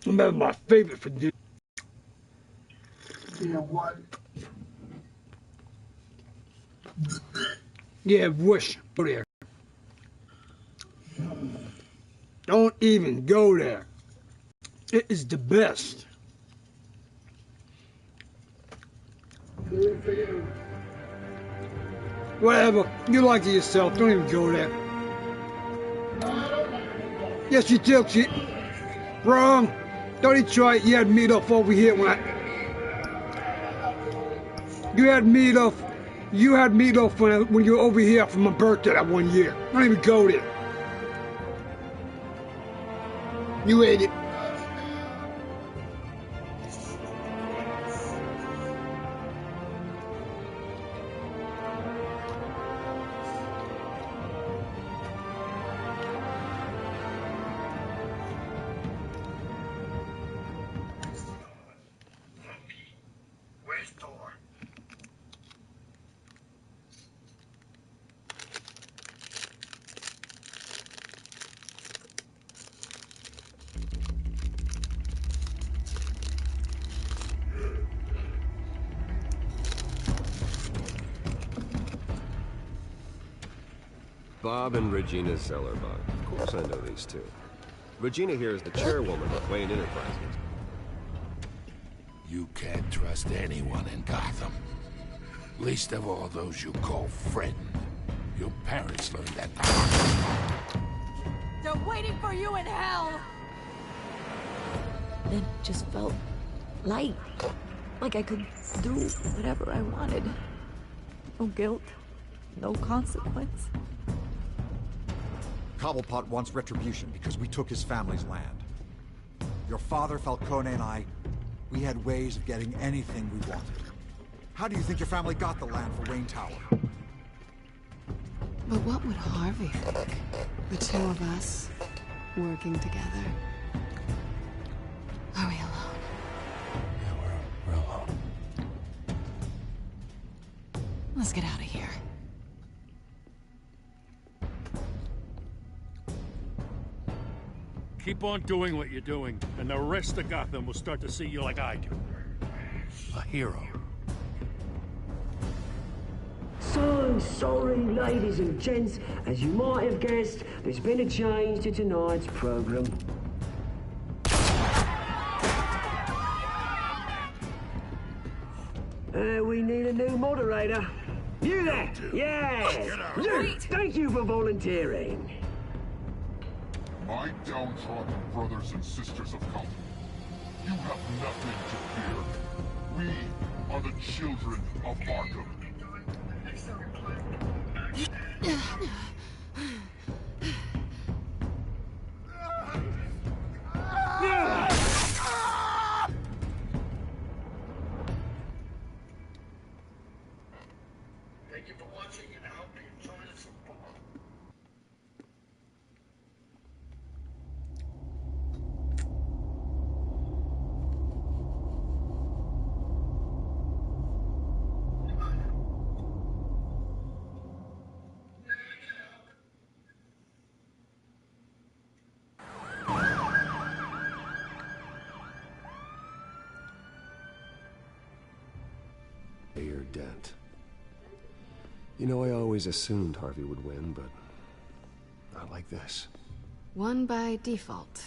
That's my favorite for dinner. You know what? Yeah, wish. Go there. Don't even go there. It is the best. Good for you. Whatever. You like it yourself. Don't even go there. Yes, you did. She... Wrong. Don't even try it. You had meatloaf over here when I... You had meatloaf. You had meatloaf when you were over here for my birthday that one year. Don't even go there. You ate it. Bob and Regina Zellerbach. Of course I know these two. Regina here is the chairwoman of Wayne Enterprises. You can't trust anyone in Gotham. Least of all those you call friend. Your parents learned that the hard way. They're waiting for you in hell! It just felt light. Like I could do whatever I wanted. No guilt. No consequence. Cobblepot wants retribution because we took his family's land. Your father, Falcone, and I, we had ways of getting anything we wanted. How do you think your family got the land for Wayne Tower? But what would Harvey think? The two of us, working together. Are we alone? Yeah, we're alone. Let's get out of here. Keep on doing what you're doing, and the rest of Gotham will start to see you like I do. A hero. So sorry, ladies and gents. As you might have guessed, there's been a change to tonight's program. We need a new moderator. You there? Yes! You! Thank you for volunteering. My downtrodden brothers and sisters of Country, you have nothing to fear. We are the children of Arkham. Thank you for watching, and I hope you enjoyed it so far. Your dent. You know, I always assumed Harvey would win, but not like this. Won by default.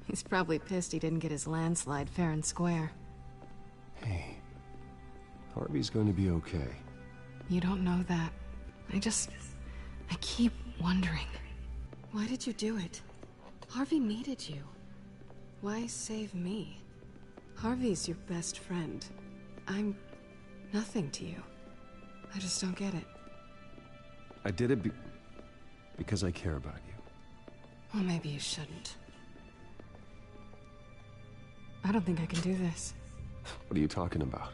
He's probably pissed he didn't get his landslide fair and square. Hey, Harvey's going to be okay. You don't know that. I keep wondering. Why did you do it? Harvey needed you. Why save me? Harvey's your best friend. I'm nothing to you. I just don't get it. I did it because I care about you. Well, maybe you shouldn't. I don't think I can do this. What are you talking about?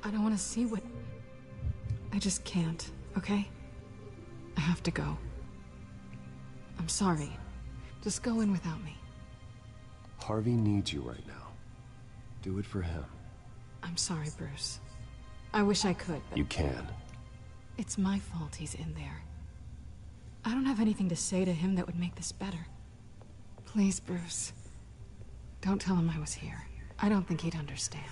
I don't want to see what... I just can't, okay? I have to go. I'm sorry. Just go in without me. Harvey needs you right now. Do it for him. I'm sorry, Bruce. I wish I could, but... You can. It's my fault he's in there. I don't have anything to say to him that would make this better. Please, Bruce. Don't tell him I was here. I don't think he'd understand.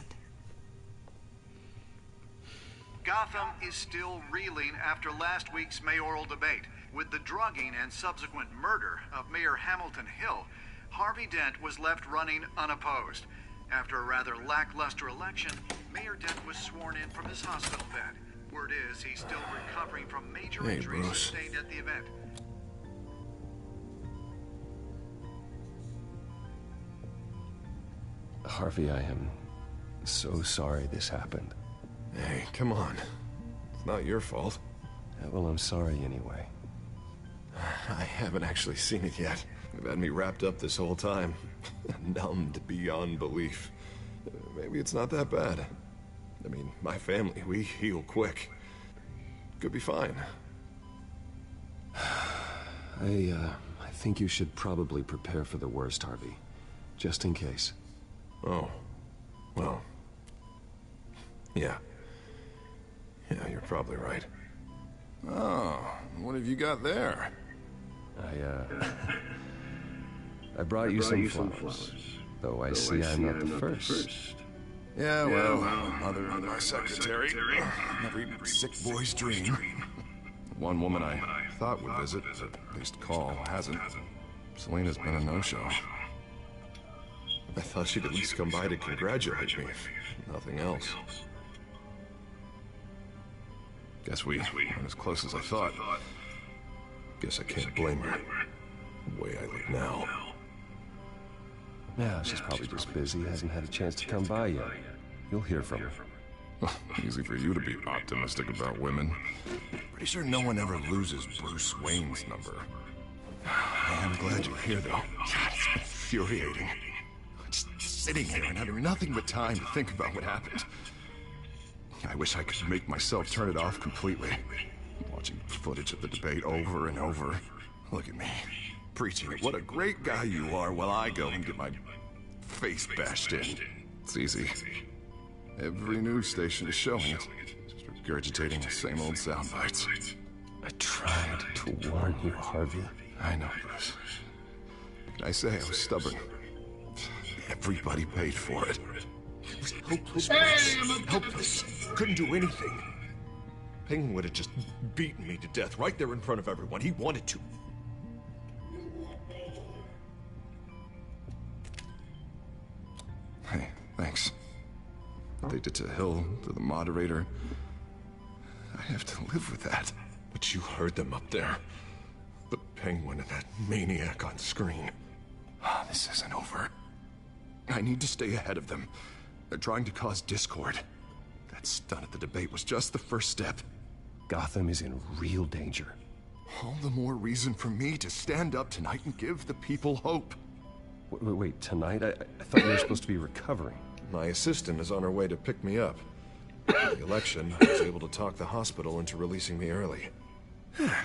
Gotham is still reeling after last week's mayoral debate. With the drugging and subsequent murder of Mayor Hamilton Hill, Harvey Dent was left running unopposed. After a rather lackluster election, Mayor Dent was sworn in from his hospital bed. Word is he's still recovering from major injuries sustained at the event. Harvey, I am so sorry this happened. Hey, come on. It's not your fault. Yeah, well, I'm sorry anyway. I haven't actually seen it yet. You've had me wrapped up this whole time. Numbed beyond belief. Maybe it's not that bad. I mean, my family, we heal quick. Could be fine. I think you should probably prepare for the worst, Harvey. Just in case. Oh. Well. Yeah. Yeah, you're probably right. Oh, what have you got there? I brought you some flowers. Though I see I'm not the first. Yeah, well, mother and my secretary. Every sick boy's dream. One woman I thought would visit, at least call, hasn't. Selena's been a no-show. I thought she'd at least come by to congratulate me, if nothing else. Guess we aren't as close as I thought. Guess I can't blame her. The way I look now. Yeah, she's probably just busy, hasn't had a chance to come by yet. You'll hear from her. Easy for you to be optimistic about women. Pretty sure no one ever loses Bruce Wayne's number. I am glad you're here, though. God, it's infuriating. Just sitting here and having nothing but time to think about what happened. I wish I could make myself turn it off completely. Watching footage of the debate over and over. Look at me, preaching it. What a great guy you are, while I go and get my face bashed in. It's easy. Every news station is showing it. Just regurgitating the same old sound bites. I tried to warn you, Harvey. I know, Bruce. Can I say I was stubborn? Everybody paid for it. It was hopeless, Bruce. Hopeless. Couldn't do anything. Penguin would have just beaten me to death right there in front of everyone. He wanted to. Hey, thanks. What they did to Hill, to the moderator. I have to live with that. But you heard them up there. The Penguin and that maniac on screen. This isn't over. I need to stay ahead of them. They're trying to cause discord. That stunt at the debate was just the first step. Gotham is in real danger. All the more reason for me to stand up tonight and give the people hope. Wait, tonight? I thought you were supposed to be recovering. My assistant is on her way to pick me up. The election, I was able to talk the hospital into releasing me early.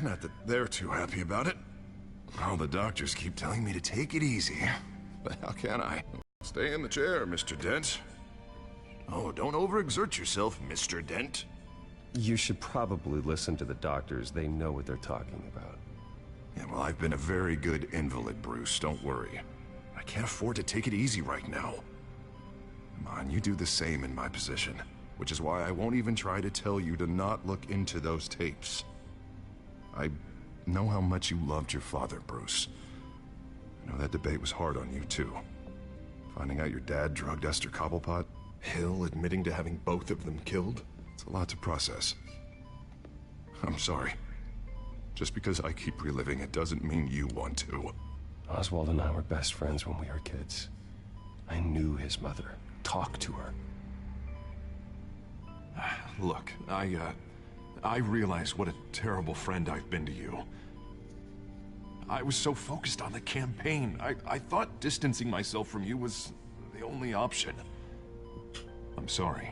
Not that they're too happy about it. All the doctors keep telling me to take it easy. But how can I? Stay in the chair, Mr. Dent. Oh, don't overexert yourself, Mr. Dent. You should probably listen to the doctors. They know what they're talking about. Yeah, well, I've been a very good invalid, Bruce. Don't worry. I can't afford to take it easy right now. Come on, you do the same in my position. Which is why I won't even try to tell you to not look into those tapes. I know how much you loved your father, Bruce. I know that debate was hard on you, too. Finding out your dad drugged Esther Cobblepot, Hill admitting to having both of them killed. It's a lot to process. I'm sorry. Just because I keep reliving it doesn't mean you want to. Oswald and I were best friends when we were kids. I knew his mother. Talked to her. Look, I realize what a terrible friend I've been to you. I was so focused on the campaign. I thought distancing myself from you was the only option. I'm sorry.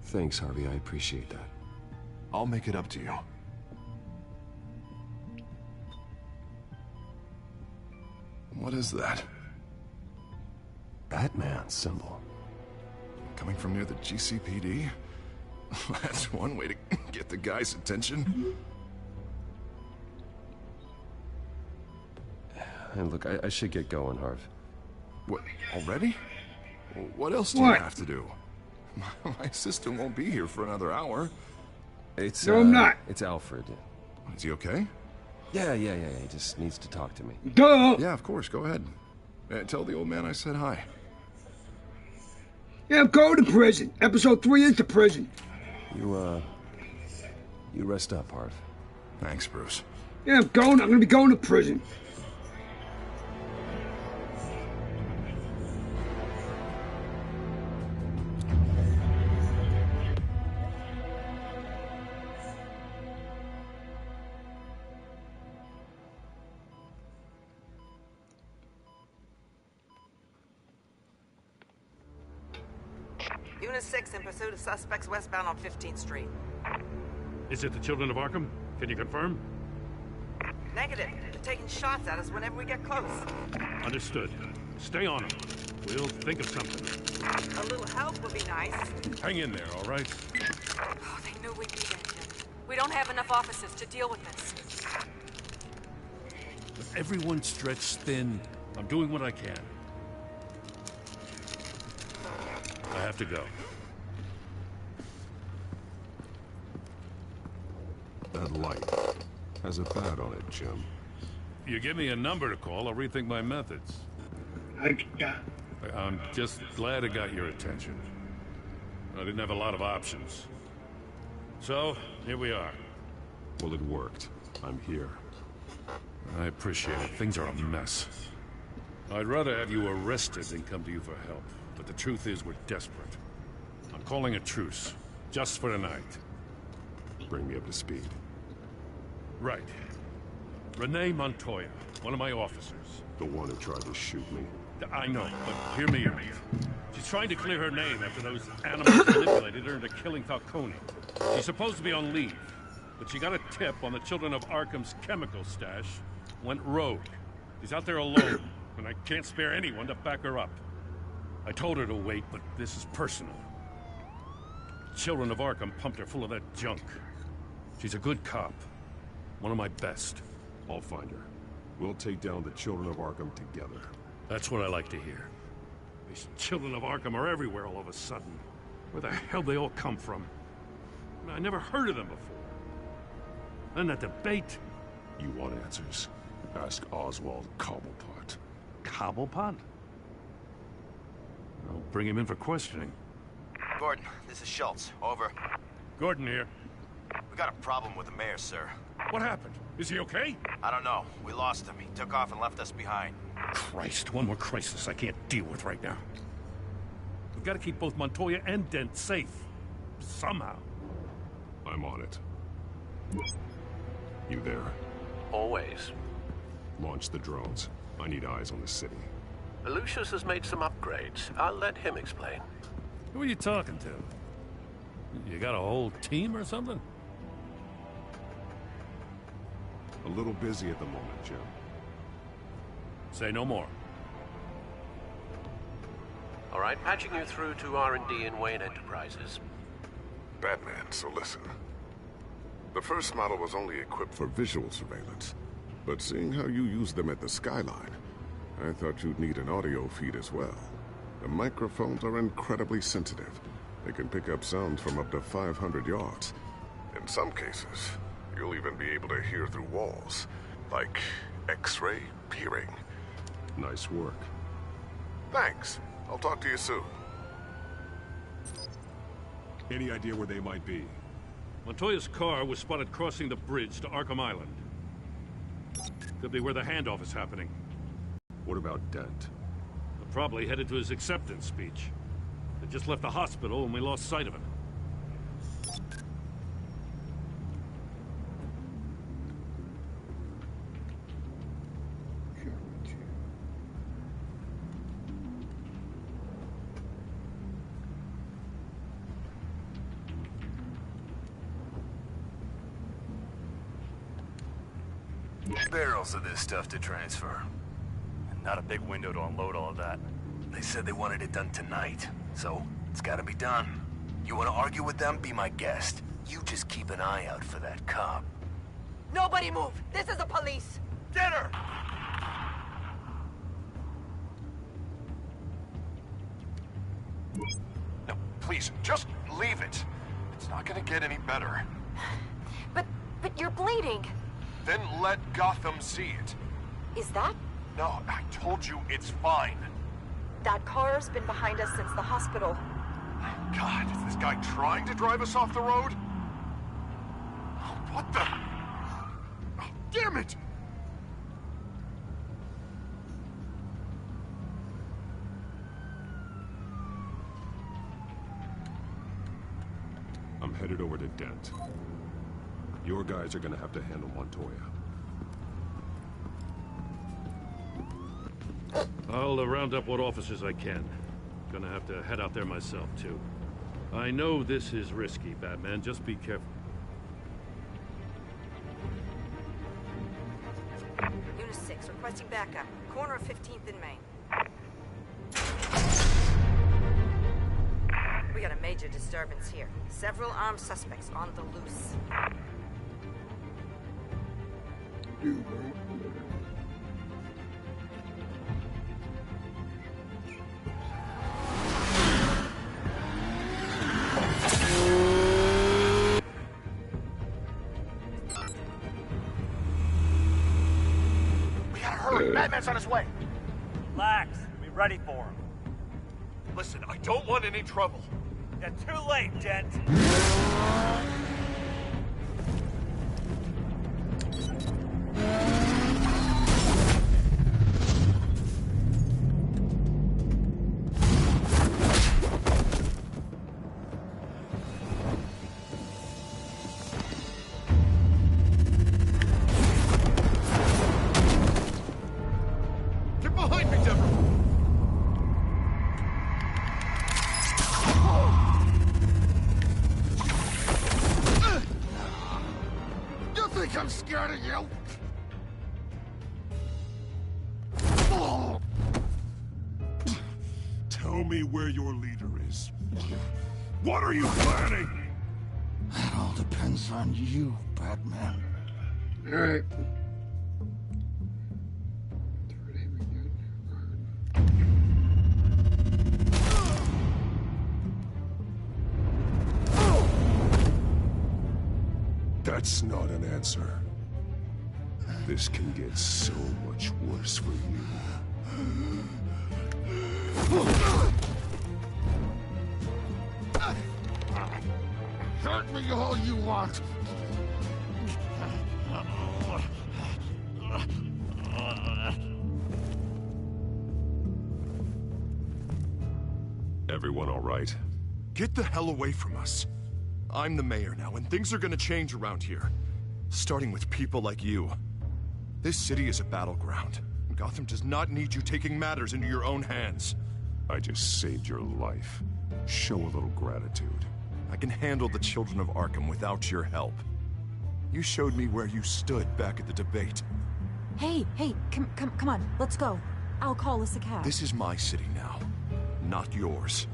Thanks, Harvey. I appreciate that. I'll make it up to you. What is that? Batman symbol. Coming from near the GCPD? That's one way to get the guy's attention. And look, I should get going, Harv. What, already? What else do What? you have to do? My assistant won't be here for another hour. It's, No, I'm not. It's Alfred. Is he okay? Yeah. He just needs to talk to me. Duh! Yeah, of course. Go ahead. Tell the old man I said hi. Yeah, I'm going to prison. Episode 3 is the prison. You rest up, Harv. Thanks, Bruce. Yeah, I'm gonna be going to prison. Unit 6 in pursuit of suspects westbound on 15th Street. Is it the Children of Arkham? Can you confirm? Negative. They're taking shots at us whenever we get close. Understood. Stay on them. We'll think of something. A little help would be nice. Hang in there, all right? Oh, they knew we'd be there, Jim. We don't have enough officers to deal with this. But everyone's stretched thin. I'm doing what I can. I have to go. That light has a bat on it, Jim. You give me a number to call, I'll rethink my methods. I'm just glad it got your attention. I didn't have a lot of options. So, here we are. Well, it worked. I'm here. I appreciate it. Things are a mess. I'd rather have you arrested than come to you for help. But the truth is, we're desperate. I'm calling a truce. Just for tonight. Bring me up to speed. Right. Renee Montoya, one of my officers. The one who tried to shoot me. I know, but hear me out. She's trying to clear her name after those animals manipulated her into killing Falcone. She's supposed to be on leave, but she got a tip on the Children of Arkham's chemical stash, went rogue. She's out there alone, and I can't spare anyone to back her up. I told her to wait, but this is personal. Children of Arkham pumped her full of that junk. She's a good cop. One of my best. I'll find her. We'll take down the Children of Arkham together. That's what I like to hear. These Children of Arkham are everywhere all of a sudden. Where the hell they all come from? I never heard of them before. And that debate. You want answers? Ask Oswald Cobblepot. Cobblepot? I'll bring him in for questioning. Gordon, this is Schultz. Over. Gordon here. We got a problem with the mayor, sir. What happened? Is he okay? I don't know. We lost him. He took off and left us behind. Christ, one more crisis I can't deal with right now. We've got to keep both Montoya and Dent safe. Somehow. I'm on it. You there? Always. Launch the drones. I need eyes on the city. Lucius has made some upgrades. I'll let him explain. Who are you talking to? You got a whole team or something? A little busy at the moment, Jim. Say no more. All right, patching you through to R&D in Wayne Enterprises. Batman, so listen. The first model was only equipped for visual surveillance, but seeing how you use them at the Skyline, I thought you'd need an audio feed as well. The microphones are incredibly sensitive. They can pick up sounds from up to 500 yards. In some cases, you'll even be able to hear through walls, like X-ray peering. Nice work. Thanks. I'll talk to you soon. Any idea where they might be? Montoya's car was spotted crossing the bridge to Arkham Island. Could be where the handoff is happening. What about Dent? They're probably headed to his acceptance speech. They just left the hospital and we lost sight of him. Barrels of this stuff to transfer. Not a big window to unload all of that. They said they wanted it done tonight, so it's gotta be done. You wanna argue with them? Be my guest. You just keep an eye out for that cop. Nobody move! This is the police! Get her! No, please, just leave it. It's not gonna get any better. But you're bleeding. Then let Gotham see it. Is that? No, I told you it's fine. That car's been behind us since the hospital. God, is this guy trying to drive us off the road? Oh, what the? Oh, damn it! I'm headed over to Dent. Your guys are gonna have to handle Montoya. I'll round up what officers I can. Gonna have to head out there myself, too. I know this is risky, Batman. Just be careful. Unit 6, requesting backup. Corner of 15th and Main. We got a major disturbance here. Several armed suspects on the loose. Batman's on his way. Relax. Be ready for him. Listen, I don't want any trouble. You're too late, Dent. I'm scared of you. Tell me where your leader is. What are you planning? That all depends on you, Batman. All right. That's not an answer. This can get so much worse for you. Hurt me all you want. Everyone all right? Get the hell away from us. I'm the mayor now, and things are gonna change around here. Starting with people like you. This city is a battleground. Gotham does not need you taking matters into your own hands. I just saved your life. Show a little gratitude. I can handle the children of Arkham without your help. You showed me where you stood back at the debate. Hey, come on, let's go. I'll call us a cab. This is my city now, not yours.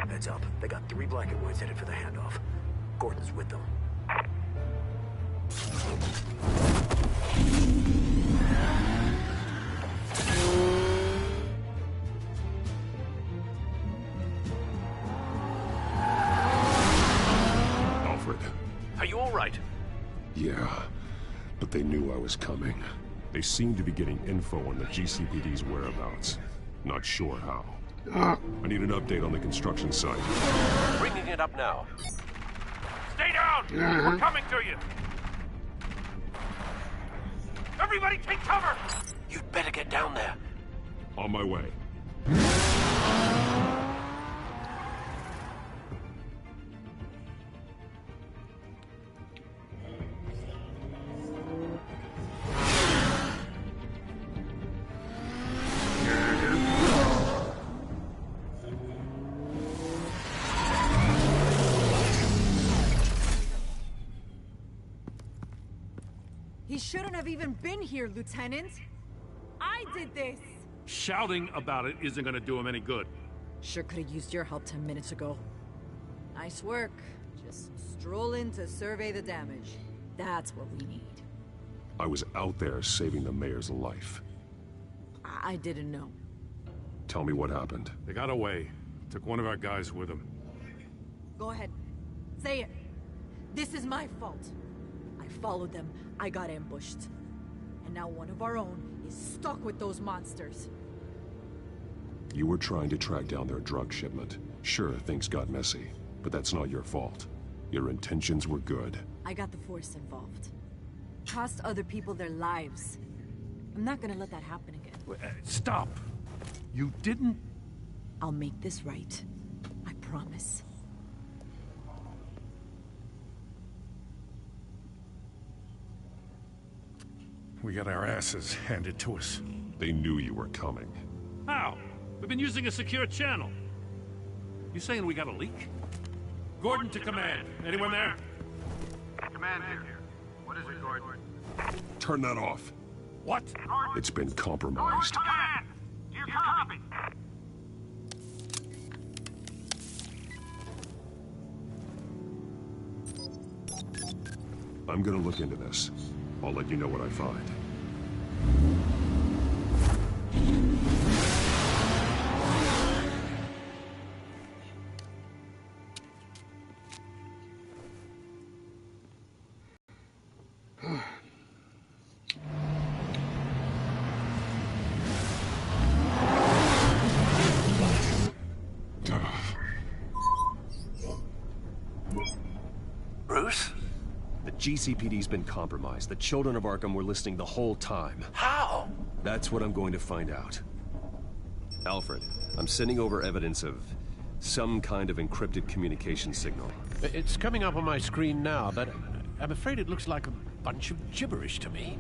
Heads up. They got 3 black and whites headed for the handoff. Gordon's with them. Alfred. Are you all right? Yeah, but they knew I was coming. They seemed to be getting info on the GCPD's whereabouts. Not sure how. I need an update on the construction site. Bringing it up now. Stay down! We're coming to you! Everybody take cover! You'd better get down there. On my way. He shouldn't have even been here, Lieutenant. I did this. Shouting about it isn't gonna do him any good. Sure could have used your help 10 minutes ago. Nice work. Just stroll in to survey the damage. That's what we need. I was out there saving the mayor's life. I didn't know. Tell me what happened. They got away. Took one of our guys with him. Go ahead. Say it. This is my fault. I followed them, I got ambushed. And now one of our own is stuck with those monsters. You were trying to track down their drug shipment. Sure, things got messy, but that's not your fault. Your intentions were good. I got the Force involved. Cost other people their lives. I'm not gonna let that happen again. Stop! You didn't... I'll make this right. I promise. We got our asses handed to us. They knew you were coming. How? We've been using a secure channel. You saying we got a leak? Gordon to command. Anyone there? Command here. What is it, Gordon? Turn that off. What? It's been compromised. Command! You copy? I'm gonna look into this. I'll let you know what I find. Bruce? The GCPD's been compromised. The children of Arkham were listening the whole time. How? That's what I'm going to find out. Alfred, I'm sending over evidence of some kind of encrypted communication signal. It's coming up on my screen now, but I'm afraid it looks like a bunch of gibberish to me.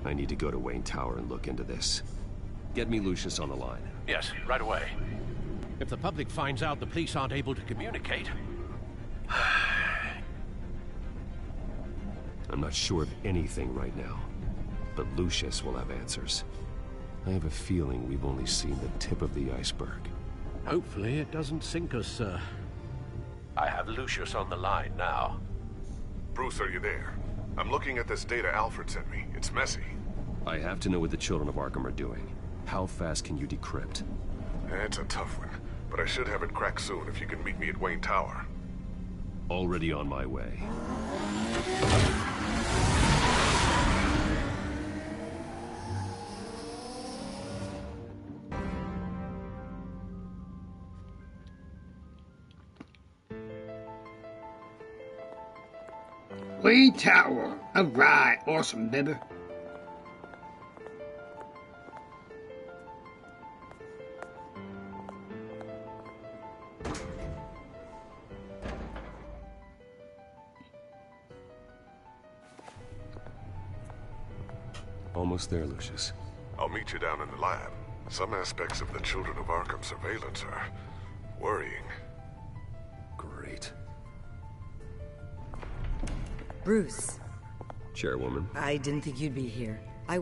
I need to go to Wayne Tower and look into this. Get me Lucius on the line. Yes, right away. If the public finds out the police aren't able to communicate... I'm not sure of anything right now, but Lucius will have answers. I have a feeling we've only seen the tip of the iceberg. Hopefully it doesn't sink us, sir. I have Lucius on the line now. Bruce, are you there? I'm looking at this data Alfred sent me. It's messy. I have to know what the children of Arkham are doing. How fast can you decrypt? It's a tough one, but I should have it cracked soon if you can meet me at Wayne Tower. Already on my way. Wayne Tower. Alright, awesome, baby. Almost there, Lucius. I'll meet you down in the lab. Some aspects of the Children of Arkham surveillance are worrying. Great. Bruce. Chairwoman. I didn't think you'd be here. I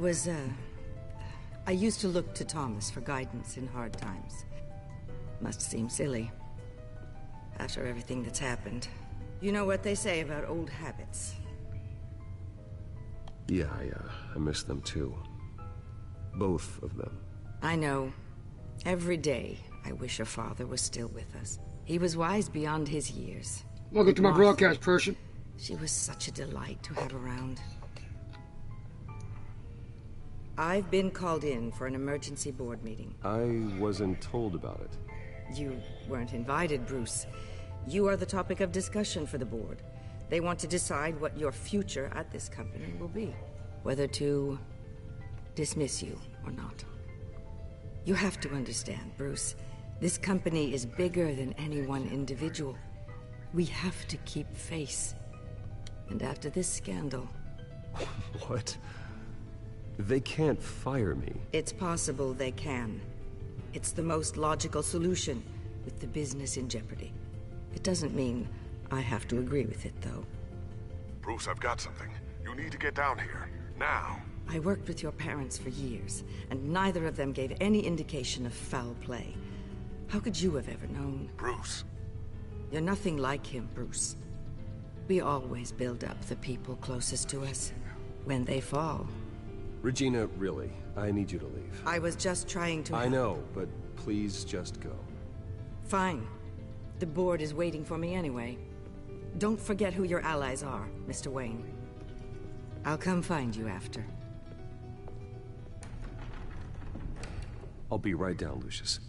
used to look to Thomas for guidance in hard times. Must seem silly. After everything that's happened. You know what they say about old habits. Yeah, I miss them too. Both of them. I know. Every day, I wish your father was still with us. He was wise beyond his years. Welcome to my broadcast, person. She was such a delight to have around. I've been called in for an emergency board meeting. I wasn't told about it. You weren't invited, Bruce. You are the topic of discussion for the board. They want to decide what your future at this company will be. Whether to dismiss you or not. You have to understand, Bruce. This company is bigger than any one individual. We have to keep face. And after this scandal... What? They can't fire me. It's possible they can. It's the most logical solution, with the business in jeopardy. It doesn't mean I have to agree with it, though. Bruce, I've got something. You need to get down here. Now. I worked with your parents for years, and neither of them gave any indication of foul play. How could you have ever known? Bruce. You're nothing like him, Bruce. We always build up the people closest to us. When they fall. Regina, really, I need you to leave. I was just trying to... I know, but please just go. Fine. The board is waiting for me anyway. Don't forget who your allies are, Mr. Wayne. I'll come find you after. I'll be right down, Lucius.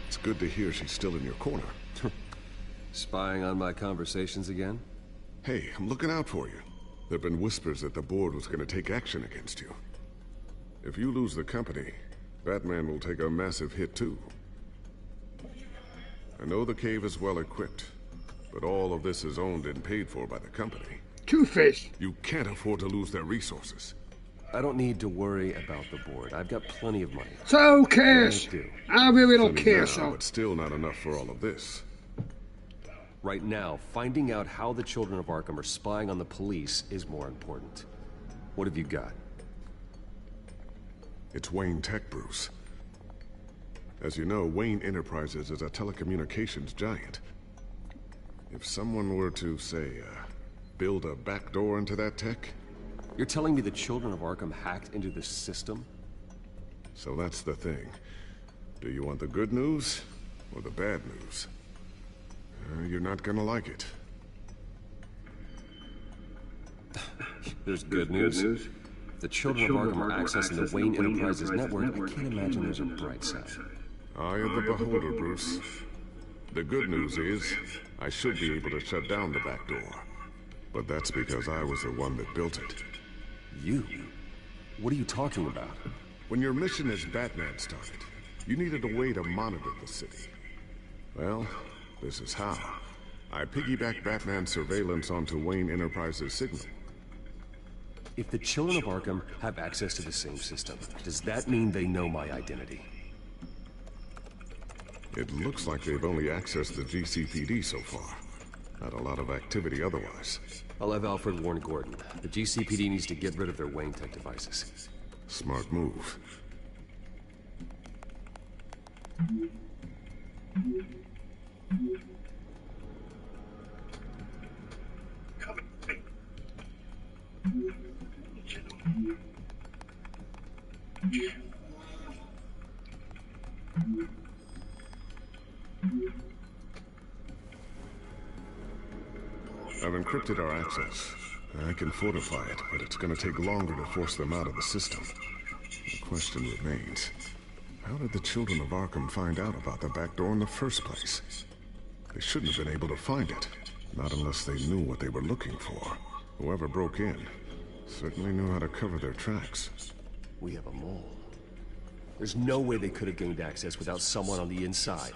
It's good to hear she's still in your corner. Spying on my conversations again? Hey, I'm looking out for you. There've been whispers that the board was going to take action against you. If you lose the company, Batman will take a massive hit too. I know the cave is well equipped, but all of this is owned and paid for by the company. Two-Face! You can't afford to lose their resources. I don't need to worry about the board. I've got plenty of money. So cares. I really don't Plenty care, now, so. but still not enough for all of this. Right now, finding out how the children of Arkham are spying on the police is more important. What have you got? It's Wayne Tech, Bruce. As you know, Wayne Enterprises is a telecommunications giant. If someone were to, say, build a backdoor into that tech... You're telling me the children of Arkham hacked into this system? So that's the thing. Do you want the good news or the bad news? You're not gonna like it. There's good news. The children of Arkham are accessing the Wayne Enterprises network. I can't imagine there's a bright side. Eye of the beholder, Bruce. The good news is, I should be able to shut down the back door. But that's because I was the one that built it. You? What are you talking about? When your mission as Batman started, you needed a way to monitor the city. Well, this is how. I piggybacked Batman's surveillance onto Wayne Enterprises' signal. If the children of Arkham have access to the same system, does that mean they know my identity? It looks like they've only accessed the GCPD so far. Not a lot of activity otherwise. I'll have Alfred warn Gordon. The GCPD needs to get rid of their Wayne Tech devices. Smart move. I've encrypted our access. I can fortify it, but it's going to take longer to force them out of the system. The question remains, how did the children of Arkham find out about the back door in the first place? They shouldn't have been able to find it, not unless they knew what they were looking for. Whoever broke in certainly knew how to cover their tracks. We have a mole. There's no way they could have gained access without someone on the inside.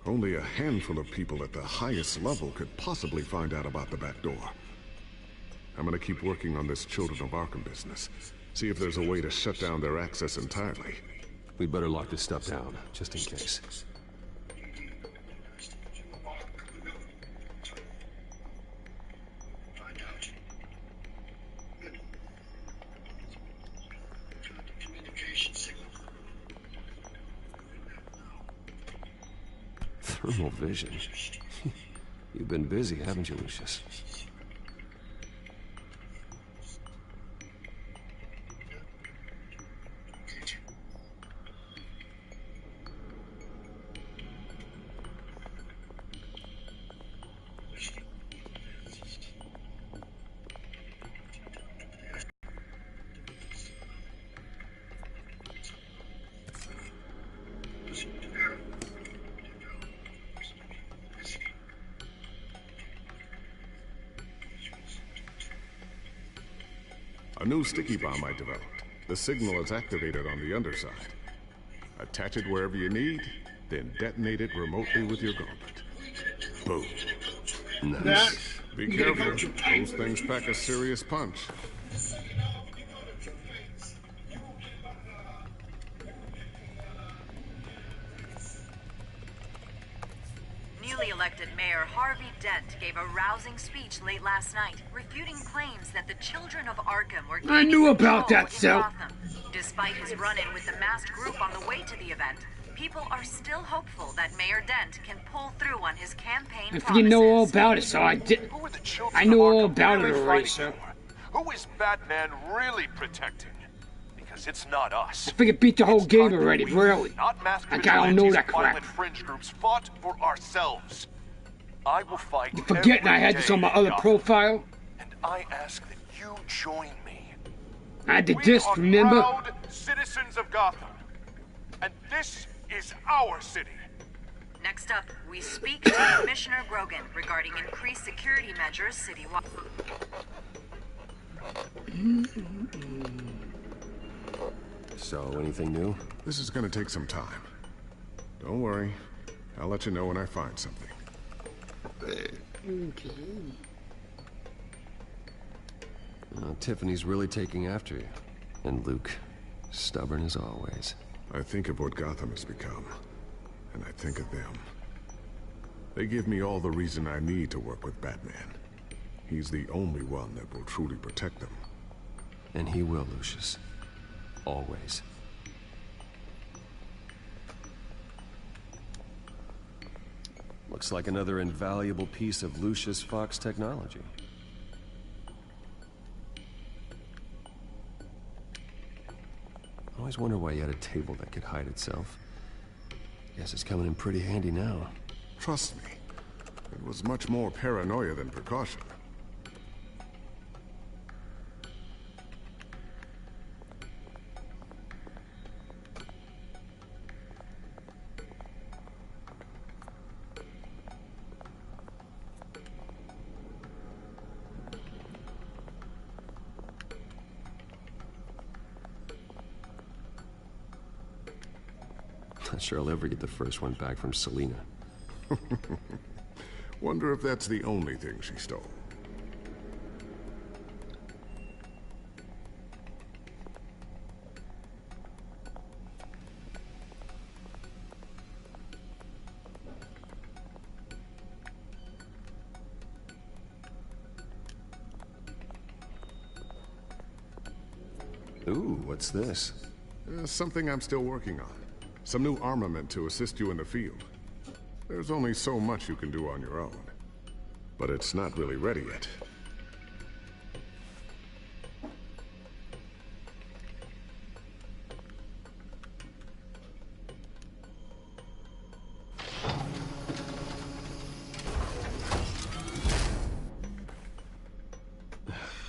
Only a handful of people at the highest level could possibly find out about the back door. I'm gonna keep working on this Children of Arkham business. See if there's a way to shut down their access entirely. We'd better lock this stuff down, just in case. Thermal vision. You've been busy, haven't you, Lucius? A new sticky bomb I developed. The signal is activated on the underside. Attach it wherever you need, then detonate it remotely with your gauntlet. Boom. Nice. Be careful. Those things pack a serious punch. Newly elected Mayor Harvey Dent gave a rousing speech late last night, refuting claims that the children of Arkham were I knew about that, Sel. Sel. Despite his run-in with the masked group on the way to the event, people are still hopeful that Mayor Dent can pull through on his campaign If promises. you know all about it, so I did. I know all about it already, so. Who is Batman really protecting? Because it's not us. I figured beat the whole game already, really. Not masked Like I don't know that crap. violent fringe groups fought for ourselves. I will fight. You forgetting I had this on my other profile? And I ask that you join me. I did this, remember? We are proud citizens of Gotham. And this is our city. Next up, we speak to Commissioner Grogan regarding increased security measures citywide. So, anything new? This is gonna take some time. Don't worry. I'll let you know when I find something. Okay. Tiffany's really taking after you. And Luke, stubborn as always. I think of what Gotham has become, and I think of them. They give me all the reason I need to work with Batman. He's the only one that will truly protect them. And he will, Lucius. Always. Looks like another invaluable piece of Lucius Fox technology. I always wonder why you had a table that could hide itself. Guess it's coming in pretty handy now. Trust me, it was much more paranoia than precaution. Not sure I'll ever get the first one back from Selina. Wonder if that's the only thing she stole. Ooh, what's this? Something I'm still working on. Some new armament to assist you in the field. There's only so much you can do on your own. But it's not really ready yet.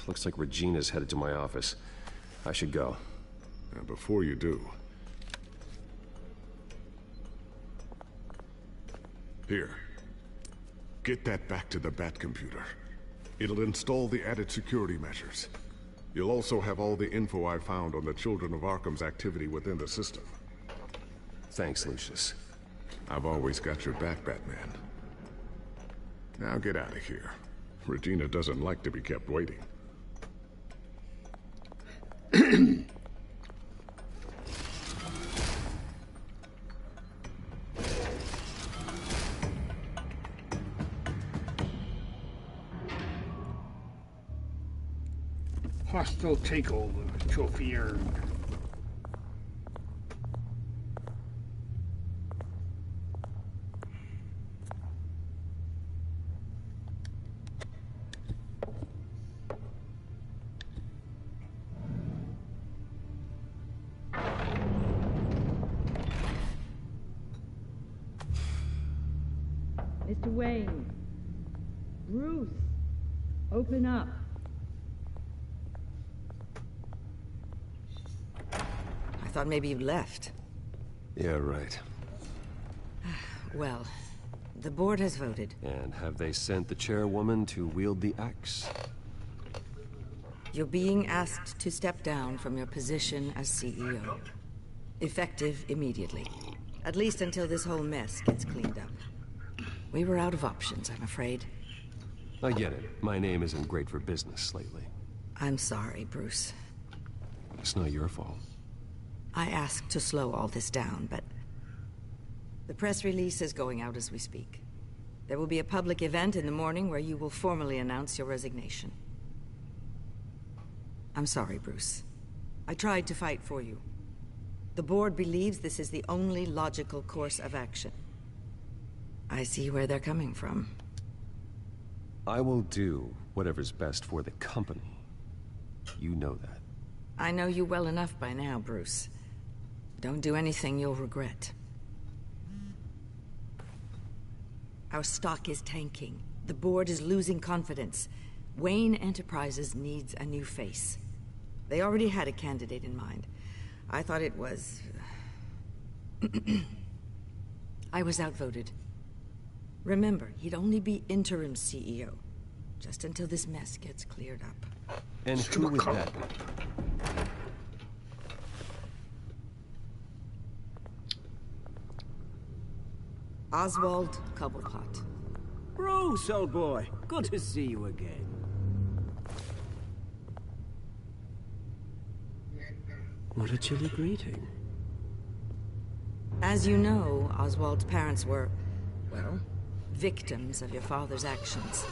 Looks like Regina's headed to my office. I should go. And before you do... Here. Get that back to the Bat computer. It'll install the added security measures. You'll also have all the info I found on the Children of Arkham's activity within the system. Thanks, Lucius. I've always got your back, Batman. Now get out of here. Regina doesn't like to be kept waiting. Hostile takeover. Trophy earned. Mr. Wayne. Bruce. Open up. I thought maybe you'd left. Yeah, right. Well, the board has voted. And have they sent the chairwoman to wield the axe? You're being asked to step down from your position as CEO. Effective immediately. At least until this whole mess gets cleaned up. We were out of options, I'm afraid. I get it. My name isn't great for business lately. I'm sorry, Bruce. It's not your fault. I asked to slow all this down, but... The press release is going out as we speak. There will be a public event in the morning where you will formally announce your resignation. I'm sorry, Bruce. I tried to fight for you. The board believes this is the only logical course of action. I see where they're coming from. I will do whatever's best for the company. You know that. I know you well enough by now, Bruce. Don't do anything you'll regret. Our stock is tanking. The board is losing confidence. Wayne Enterprises needs a new face. They already had a candidate in mind. I thought it was... I was outvoted. Remember, he'd only be interim CEO. Just until this mess gets cleared up. And who would that be? Oswald Cobblepot. Bruce, old boy. Good to see you again. What a chilly greeting. As you know, Oswald's parents were, well, victims of your father's actions.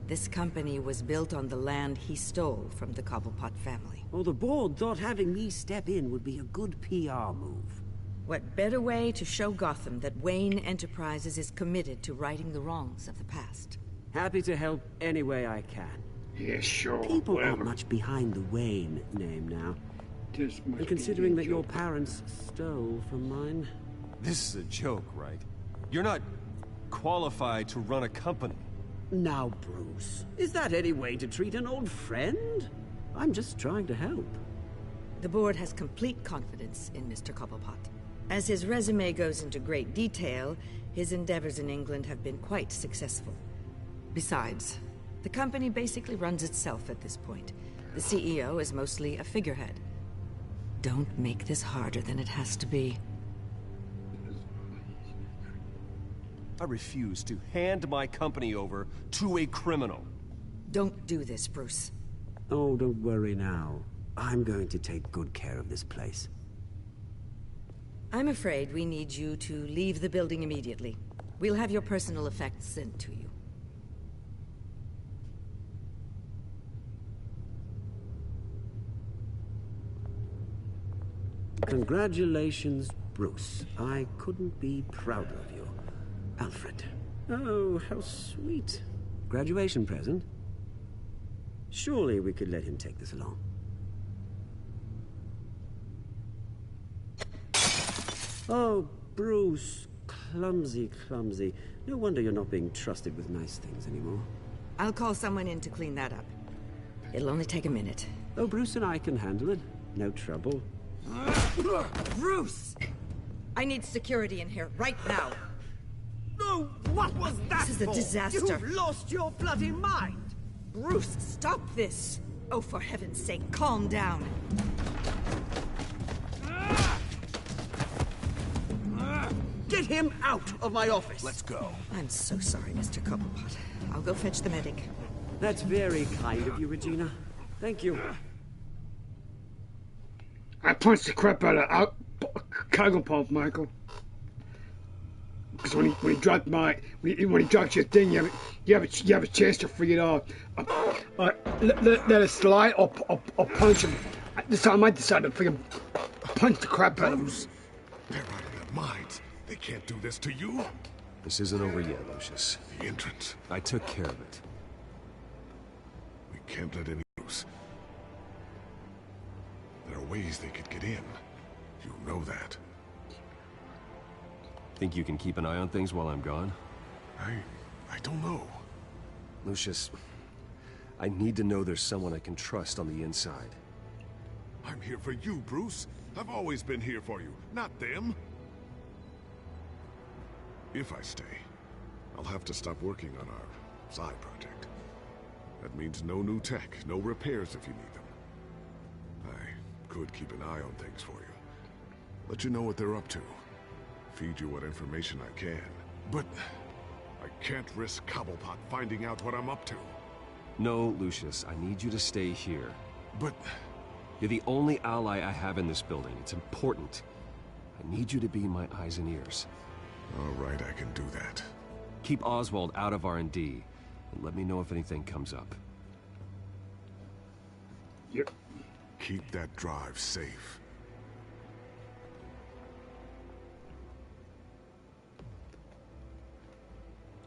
This company was built on the land he stole from the Cobblepot family. Well, the board thought having me step in would be a good PR move. What better way to show Gotham that Wayne Enterprises is committed to righting the wrongs of the past? Happy to help any way I can. Yeah, sure. People whatever. aren't much behind the Wayne name now. And considering that your parents stole from mine... This is a joke, right? You're not qualified to run a company. Now, Bruce, is that any way to treat an old friend? I'm just trying to help. The board has complete confidence in Mr. Cobblepot. As his resume goes into great detail, his endeavors in England have been quite successful. Besides, the company basically runs itself at this point. The CEO is mostly a figurehead. Don't make this harder than it has to be. I refuse to hand my company over to a criminal. Don't do this, Bruce. Oh, don't worry now. I'm going to take good care of this place. I'm afraid we need you to leave the building immediately. We'll have your personal effects sent to you. Congratulations, Bruce. I couldn't be prouder of you. Alfred. Oh, how sweet. Graduation present? Surely we could let him take this along. Oh, Bruce. Clumsy, clumsy. No wonder you're not being trusted with nice things anymore. I'll call someone in to clean that up. It'll only take a minute. Oh, Bruce and I can handle it. No trouble. Bruce! I need security in here, right now. No, what was that? This is a disaster. You've lost your bloody mind! Bruce, stop this! Oh, for heaven's sake, calm down. Get him out of my office! Let's go. I'm so sorry, Mr. Cobblepot. I'll go fetch the medic. That's very kind of you, Regina. Thank you. I punched the crap out of Cobblepot, Michael. Because when he dropped when he drops your thing, you have a chance to free it off. Let it slide or punch him. This time I decided to freaking punch the crap out of him. They're out of their minds. They can't do this to you. This isn't over yet, Lucius. The entrance. I took care of it. We can't let any loose. There are ways they could get in. You know that. Think you can keep an eye on things while I'm gone? I don't know. Lucius, I need to know there's someone I can trust on the inside. I'm here for you, Bruce. I've always been here for you, not them. If I stay, I'll have to stop working on our side project. That means no new tech, no repairs if you need them. I could keep an eye on things for you. Let you know what they're up to. Feed you what information I can. But I can't risk Cobblepot finding out what I'm up to. No, Lucius, I need you to stay here. But... You're the only ally I have in this building. It's important. I need you to be my eyes and ears. All right, I can do that. Keep Oswald out of R&D, and let me know if anything comes up. Yep. Keep that drive safe.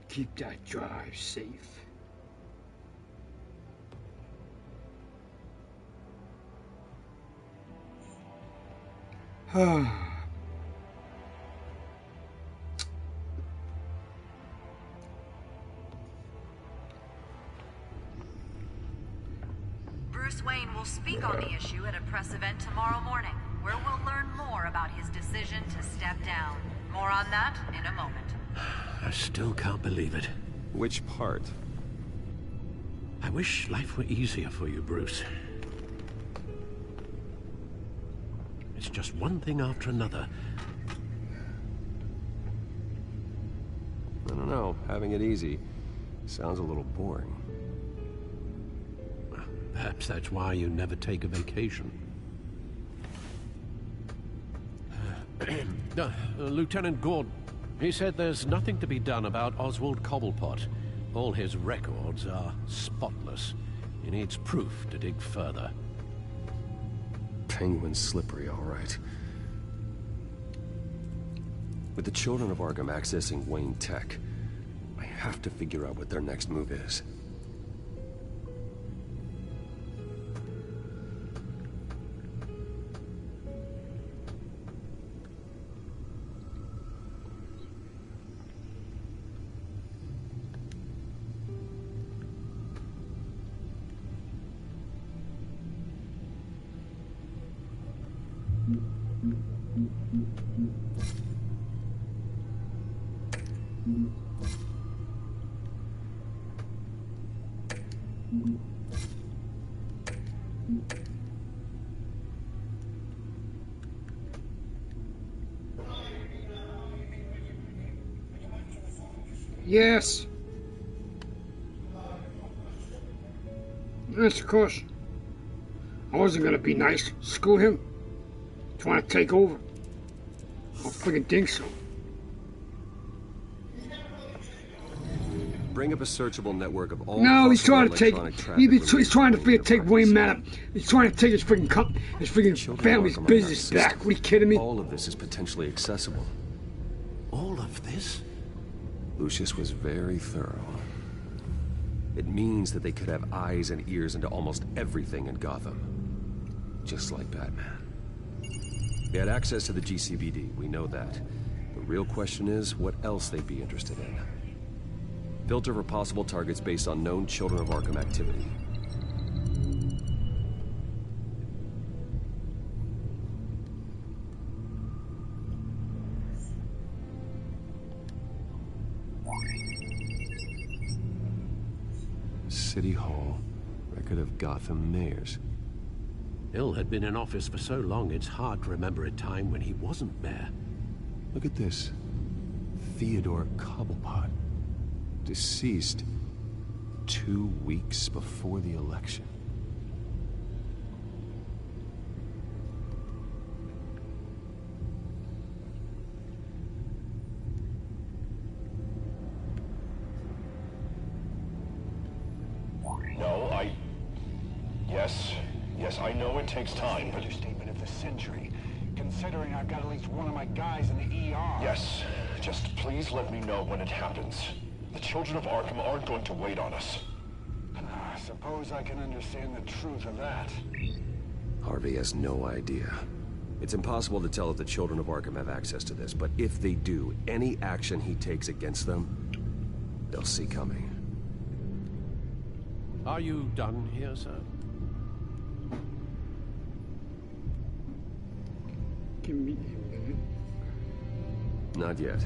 Keep that drive safe. Bruce Wayne will speak on the issue at a press event tomorrow morning, where we'll learn more about his decision to step down. More on that in a moment. I still can't believe it. Which part? I wish life were easier for you, Bruce. It's just one thing after another. I don't know. Having it easy sounds a little boring. Perhaps that's why you never take a vacation. Lieutenant Gordon, he said there's nothing to be done about Oswald Cobblepot. All his records are spotless. He needs proof to dig further. Penguin's slippery, all right. With the children of Arkham accessing Wayne Tech, I have to figure out what their next move is. Yes. Yes, of course. I wasn't gonna be nice. Screw him. Trying to take over. I don't freaking think so. Bring up a searchable network of all. No, he's trying to take. He's trying to take Wayne Manor. He's trying to take his freaking family's business back. What are you kidding me? All of this is potentially accessible. All of this? Lucius was very thorough. It means that they could have eyes and ears into almost everything in Gotham. Just like Batman. They had access to the GCPD, we know that. The real question is, what else they'd be interested in. Filter for possible targets based on known Children of Arkham activity. City Hall. Record of Gotham mayors. Hill had been in office for so long, it's hard to remember a time when he wasn't mayor. Look at this. Theodore Cobblepot. Deceased 2 weeks before the election. No, Yes, I know it takes time, but... Understatement of the century, considering I've got at least one of my guys in the ER. Yes, just please let me know when it happens. The children of Arkham aren't going to wait on us. I suppose I can understand the truth of that. Harvey has no idea. It's impossible to tell if the children of Arkham have access to this, but if they do, any action he takes against them, they'll see coming. Are you done here, sir? Give me a minute. Not yet.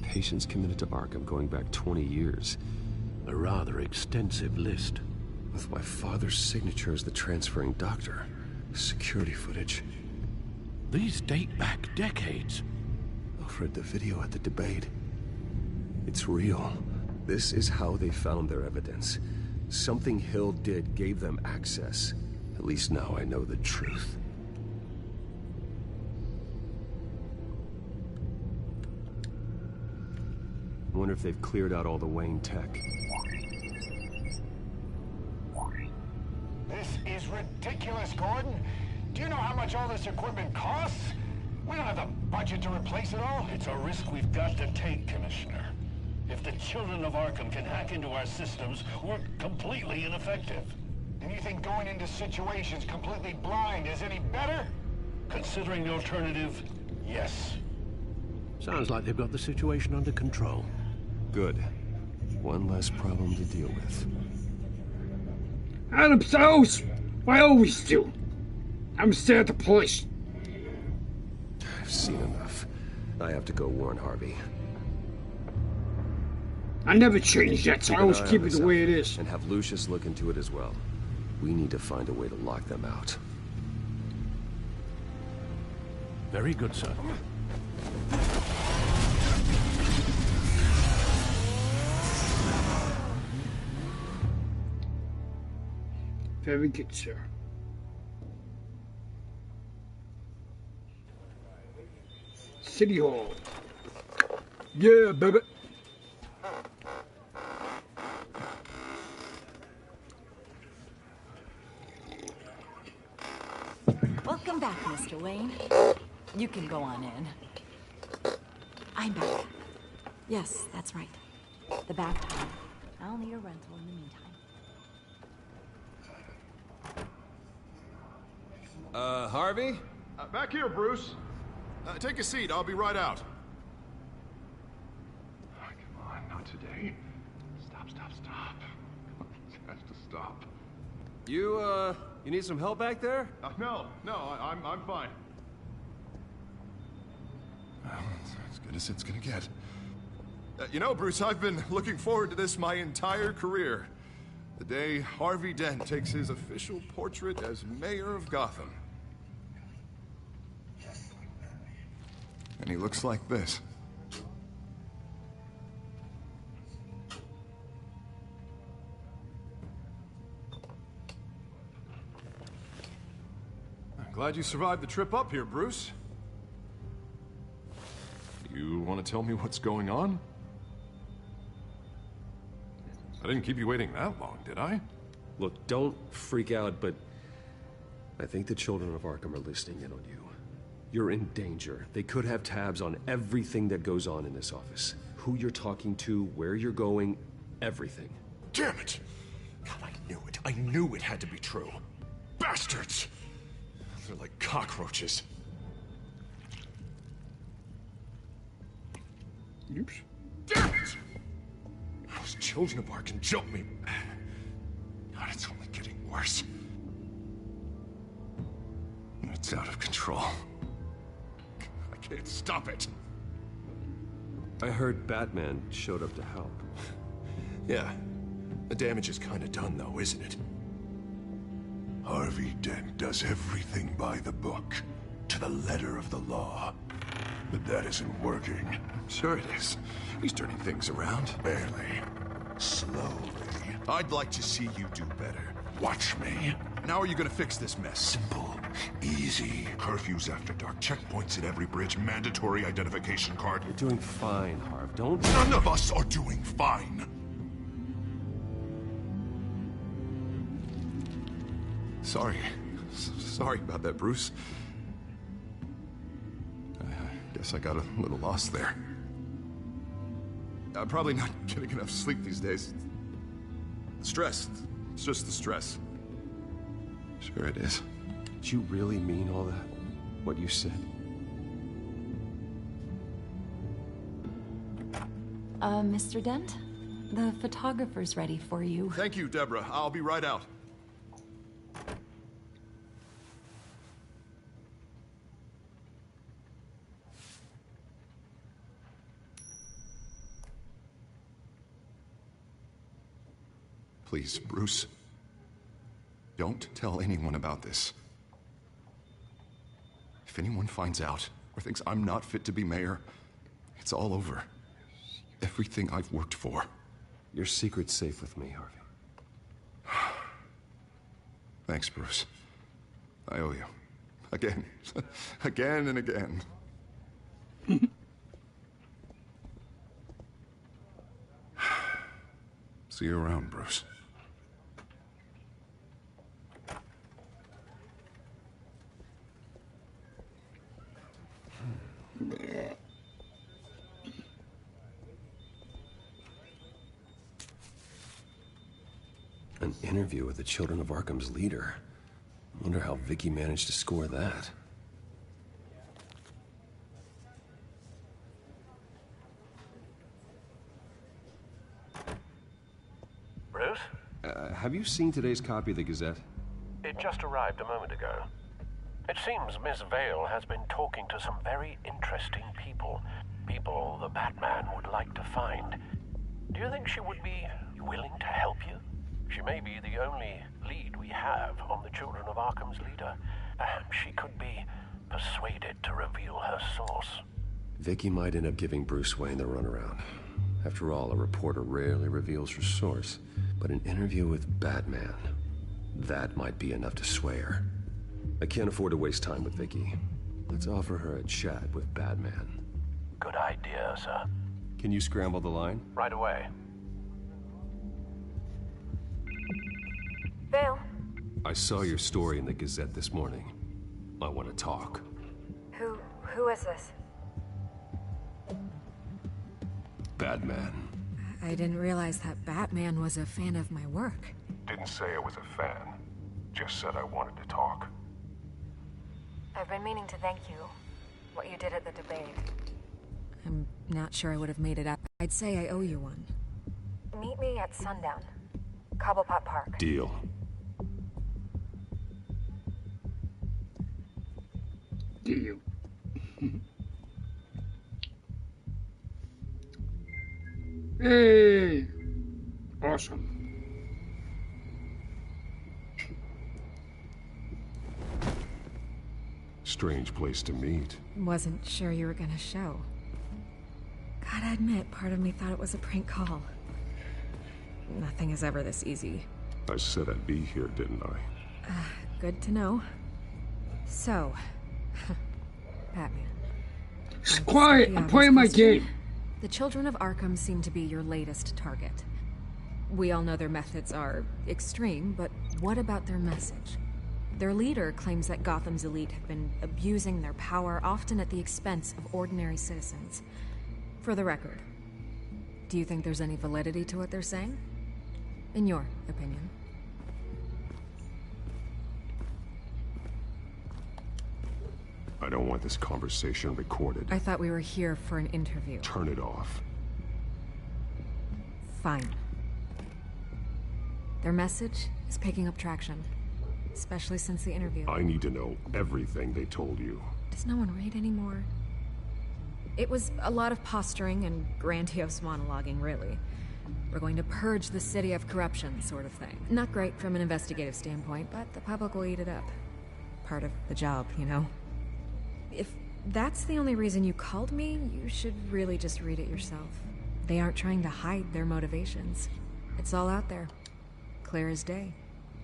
patients committed to Arkham going back 20 years. A rather extensive list. With my father's signature as the transferring doctor. Security footage. These date back decades. Alfred, the video at the debate. It's real. This is how they found their evidence. Something Hill did gave them access. At least now I know the truth. I wonder if they've cleared out all the Wayne tech. This is ridiculous, Gordon. Do you know how much all this equipment costs? We don't have the budget to replace it all. It's a risk we've got to take, Commissioner. If the children of Arkham can hack into our systems, we're completely ineffective. And you think going into situations completely blind is any better? Considering the alternative, yes. Sounds like they've got the situation under control. Good. One less problem to deal with. Adam's house! I always do. I'm staying at the police. I've seen enough. I have to go warn Harvey. I never changed that, so I always keep it the way it is. And have Lucius look into it as well. We need to find a way to lock them out. Very good, sir. Very good, sir. City Hall. Yeah, baby. Welcome back, Mr. Wayne. You can go on in. I'm back. Yes, that's right. The bathtub. I'll need a rental in the meantime. Harvey? Back here, Bruce. Take a seat. I'll be right out. Oh, come on, not today. Stop. It has to stop. You need some help back there? No, I'm fine. Well, it's as good as it's gonna get. You know, Bruce, I've been looking forward to this my entire career. The day Harvey Dent takes his official portrait as mayor of Gotham. And he looks like this. I'm glad you survived the trip up here, Bruce. You want to tell me what's going on? I didn't keep you waiting that long, did I? Look, don't freak out, but I think the children of Arkham are listening in on you. You're in danger. They could have tabs on everything that goes on in this office. Who you're talking to, where you're going, everything. Damn it! God, I knew it. I knew it had to be true. Bastards! They're like cockroaches. Oops. Damn it! Those children of Arkham jumped me. God, it's only getting worse. It's out of control. I can't stop it. I heard Batman showed up to help. Yeah. The damage is kind of done, though, isn't it? Harvey Dent does everything by the book, to the letter of the law. But that isn't working. Sure it is. He's turning things around. Barely. Slowly. I'd like to see you do better. Watch me. And how are you gonna fix this mess? Simple. Easy. Curfews after dark. Checkpoints at every bridge. Mandatory identification card. You're doing fine, Harv. Don't... None of us are doing fine. Sorry. Sorry about that, Bruce. I guess I got a little lost there. I'm probably not getting enough sleep these days. Stress. It's just the stress. Sure it is. Did you really mean all that? What you said? Mr. Dent? The photographer's ready for you. Thank you, Deborah. I'll be right out. Please, Bruce. Don't tell anyone about this. If anyone finds out or thinks I'm not fit to be mayor, it's all over. Everything I've worked for. Your secret's safe with me, Harvey. Thanks, Bruce. I owe you. Again. Again and again. See you around, Bruce. An interview with the Children of Arkham's leader. Wonder how Vicky managed to score that. Bruce? Have you seen today's copy of the Gazette? It just arrived a moment ago. It seems Miss Vale has been talking to some very interesting people. People the Batman would like to find. Do you think she would be willing to help you? She may be the only lead we have on the Children of Arkham's leader. Perhaps she could be persuaded to reveal her source. Vicky might end up giving Bruce Wayne the runaround. After all, a reporter rarely reveals her source. But an interview with Batman, that might be enough to sway her. I can't afford to waste time with Vicky. Let's offer her a chat with Batman. Good idea, sir. Can you scramble the line? Right away. Vale. I saw your story in the Gazette this morning. I want to talk. Who is this? Batman. I didn't realize that Batman was a fan of my work. Didn't say I was a fan. Just said I wanted to talk. I've been meaning to thank you. What you did at the debate. I'm not sure I would have made it up. I'd say I owe you one. Meet me at sundown. Cobblepot Park. Deal. Deal. Hey! Awesome. Strange place to meet. Wasn't sure you were gonna show. Gotta admit, part of me thought it was a prank call. Nothing is ever this easy. I said I'd be here, didn't I? Good to know. So, Batman. Quiet! I'm playing my game. The Children of Arkham seem to be your latest target. We all know their methods are extreme, but what about their message? Their leader claims that Gotham's elite have been abusing their power, often at the expense of ordinary citizens. For the record, do you think there's any validity to what they're saying? In your opinion? I don't want this conversation recorded. I thought we were here for an interview. Turn it off. Fine. Their message is picking up traction, especially since the interview. I need to know everything they told you. Does no one read anymore? It was a lot of posturing and grandiose monologuing, really. We're going to purge the city of corruption, sort of thing. Not great from an investigative standpoint, but the public will eat it up. Part of the job, you know? If that's the only reason you called me, you should really just read it yourself. They aren't trying to hide their motivations. It's all out there. Clear as day.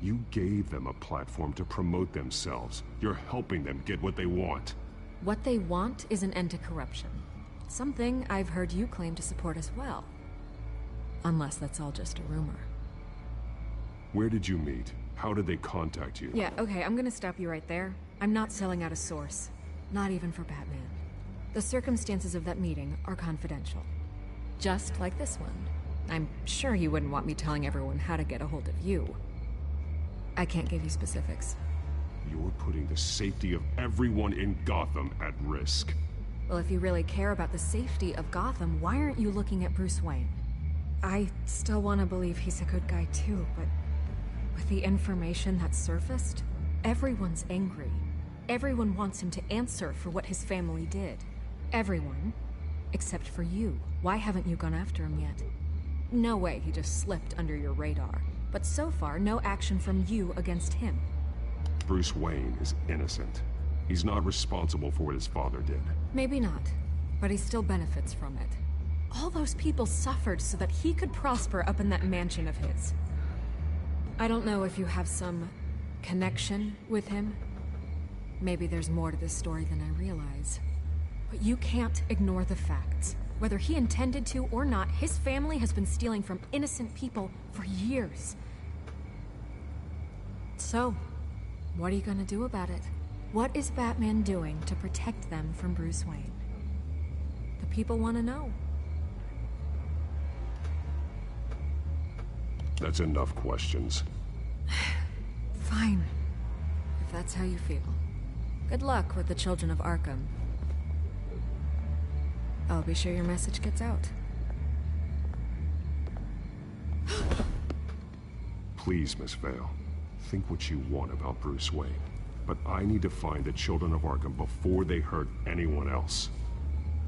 You gave them a platform to promote themselves. You're helping them get what they want. What they want is an end to corruption. Something I've heard you claim to support as well. Unless that's all just a rumor. Where did you meet? How did they contact you? Yeah, okay, I'm gonna stop you right there. I'm not selling out a source. Not even for Batman. The circumstances of that meeting are confidential. Just like this one. I'm sure you wouldn't want me telling everyone how to get a hold of you. I can't give you specifics. You're putting the safety of everyone in Gotham at risk. Well, if you really care about the safety of Gotham, why aren't you looking at Bruce Wayne? I still want to believe he's a good guy too, but with the information that surfaced, everyone's angry. Everyone wants him to answer for what his family did. Everyone, except for you. Why haven't you gone after him yet? No way he just slipped under your radar. But so far, no action from you against him. Bruce Wayne is innocent. He's not responsible for what his father did. Maybe not, but he still benefits from it. All those people suffered so that he could prosper up in that mansion of his. I don't know if you have some connection with him. Maybe there's more to this story than I realize. But you can't ignore the facts. Whether he intended to or not, his family has been stealing from innocent people for years. So, what are you gonna do about it? What is Batman doing to protect them from Bruce Wayne? The people want to know. That's enough questions. Fine. If that's how you feel. Good luck with the Children of Arkham. I'll be sure your message gets out. Please, Miss Vale. Think what you want about Bruce Wayne. But I need to find the Children of Arkham before they hurt anyone else.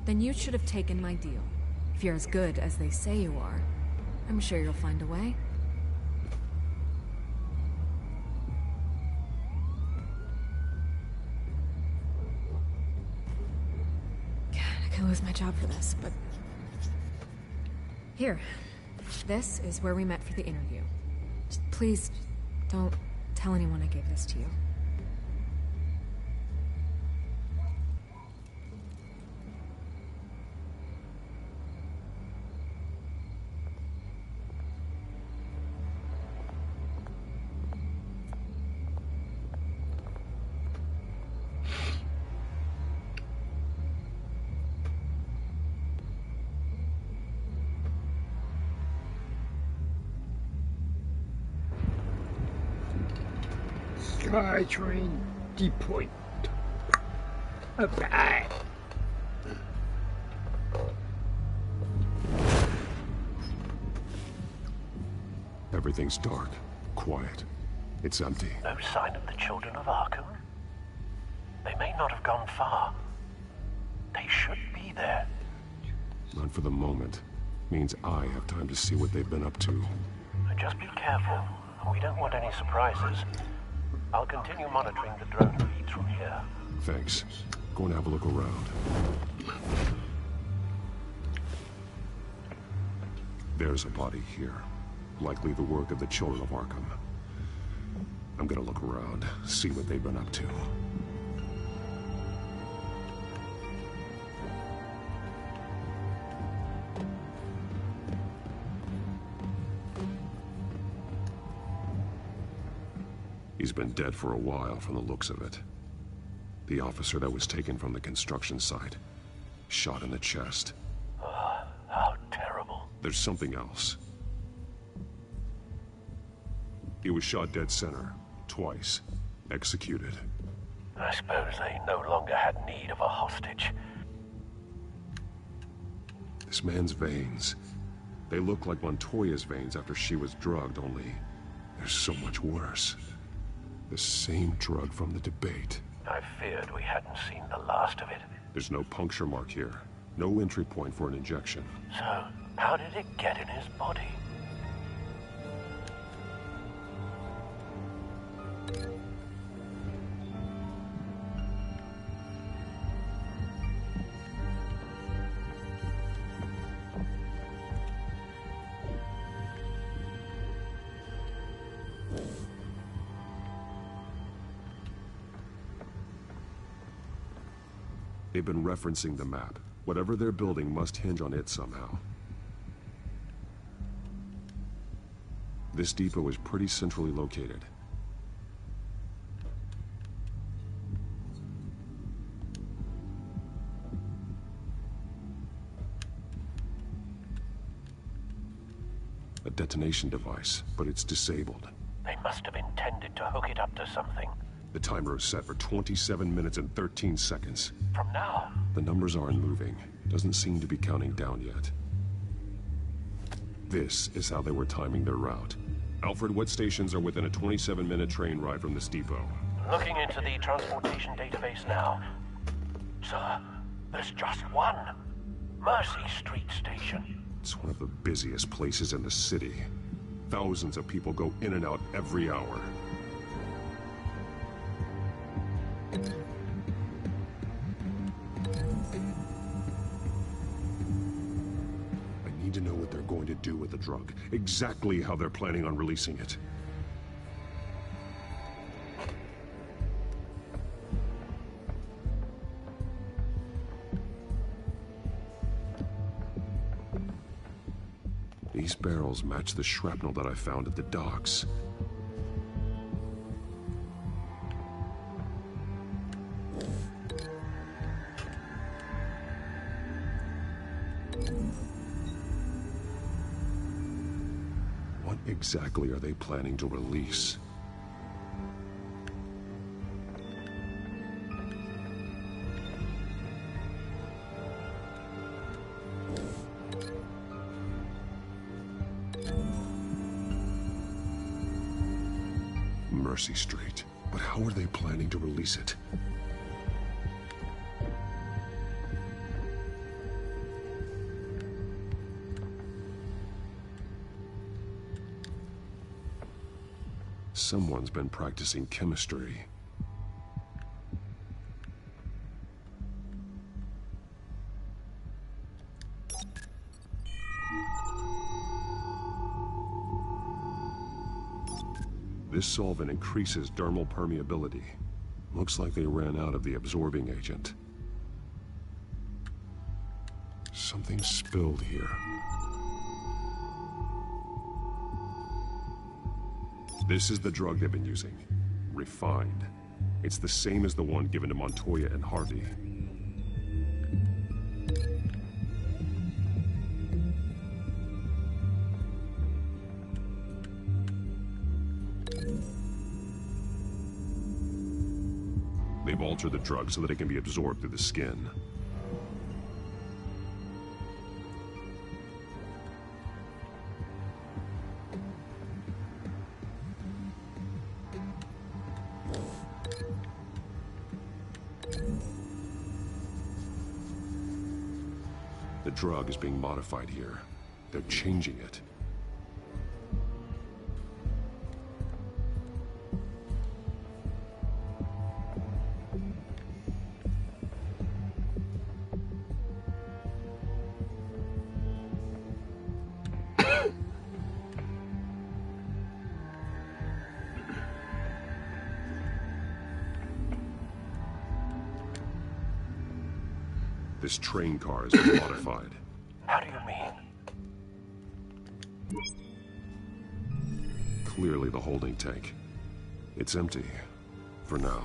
Then you should have taken my deal. If you're as good as they say you are, I'm sure you'll find a way. I could lose my job for this, but... Here. This is where we met for the interview. Just please, don't tell anyone I gave this to you. SkyTrain deploy. Okay. Everything's dark, quiet. It's empty. No sign of the Children of Arkham? They may not have gone far. They should be there. Not for the moment. Means I have time to see what they've been up to. Just be careful. We don't want any surprises. I'll continue monitoring the drone feeds from here. Thanks. Go and have a look around. There's a body here. Likely the work of the Children of Arkham. I'm gonna look around, see what they've been up to. He's been dead for a while from the looks of it. The officer that was taken from the construction site. Shot in the chest. How terrible. There's something else. He was shot dead center. Twice. Executed. I suppose they no longer had need of a hostage. This man's veins. They look like Montoya's veins after she was drugged, only they're so much worse. The same drug from the debate. I feared we hadn't seen the last of it. There's no puncture mark here. No entry point for an injection. So, how did it get in his body? They've been referencing the map. Whatever they're building must hinge on it somehow. This depot is pretty centrally located. A detonation device, but it's disabled. They must have intended to hook it up to something. The timer is set for 27 minutes and 13 seconds. From now? The numbers aren't moving. Doesn't seem to be counting down yet. This is how they were timing their route. Alfred, what stations are within a 27-minute train ride from this depot? Looking into the transportation database now. Sir, there's just one. Mercy Street Station. It's one of the busiest places in the city. Thousands of people go in and out every hour. I need to know what they're going to do with the drug. Exactly how they're planning on releasing it. These barrels match the shrapnel that I found at the docks. What exactly are they planning to release? Mercy Street. But how are they planning to release it? Someone's been practicing chemistry. This solvent increases dermal permeability. Looks like they ran out of the absorbing agent. Something spilled here. This is the drug they've been using. Refined. It's the same as the one given to Montoya and Harvey. They've altered the drug so that it can be absorbed through the skin. The drug is being modified here. They're changing it. This train car has been modified. How do you mean? Clearly the holding tank. It's empty. For now.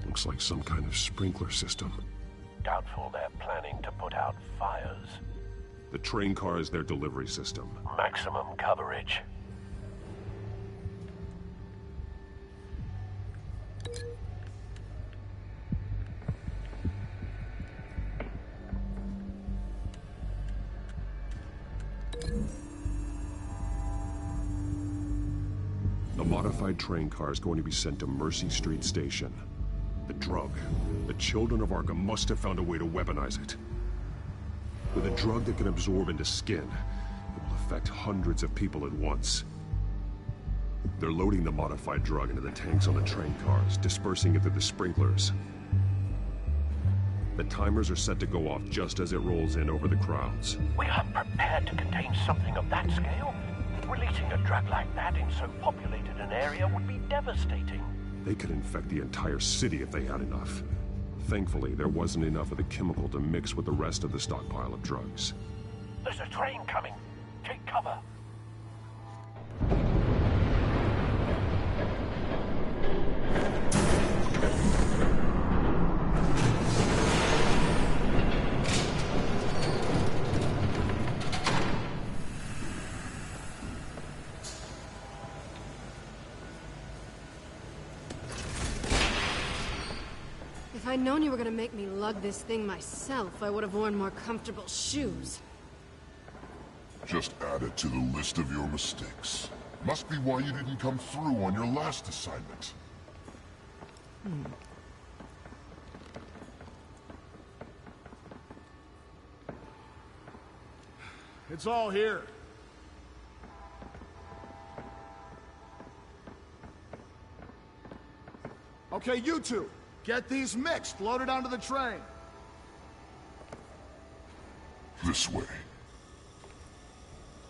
Looks like some kind of sprinkler system. Doubtful they're planning to put out fires. The train car is their delivery system. Maximum coverage. The modified train car is going to be sent to Mercy Street Station. The drug. The children of Arkham must have found a way to weaponize it. With a drug that can absorb into skin, it will affect hundreds of people at once. They're loading the modified drug into the tanks on the train cars, dispersing it through the sprinklers. The timers are set to go off just as it rolls in over the crowds. We are prepared to contain something of that scale? Releasing a drug like that in so populated an area would be devastating. They could infect the entire city if they had enough. Thankfully, there wasn't enough of the chemical to mix with the rest of the stockpile of drugs. There's a train coming. Take cover. If I'd known you were gonna make me lug this thing myself, I would have worn more comfortable shoes. Just add it to the list of your mistakes. Must be why you didn't come through on your last assignment. It's all here. Okay, you two, get these mixed, loaded onto the train. This way.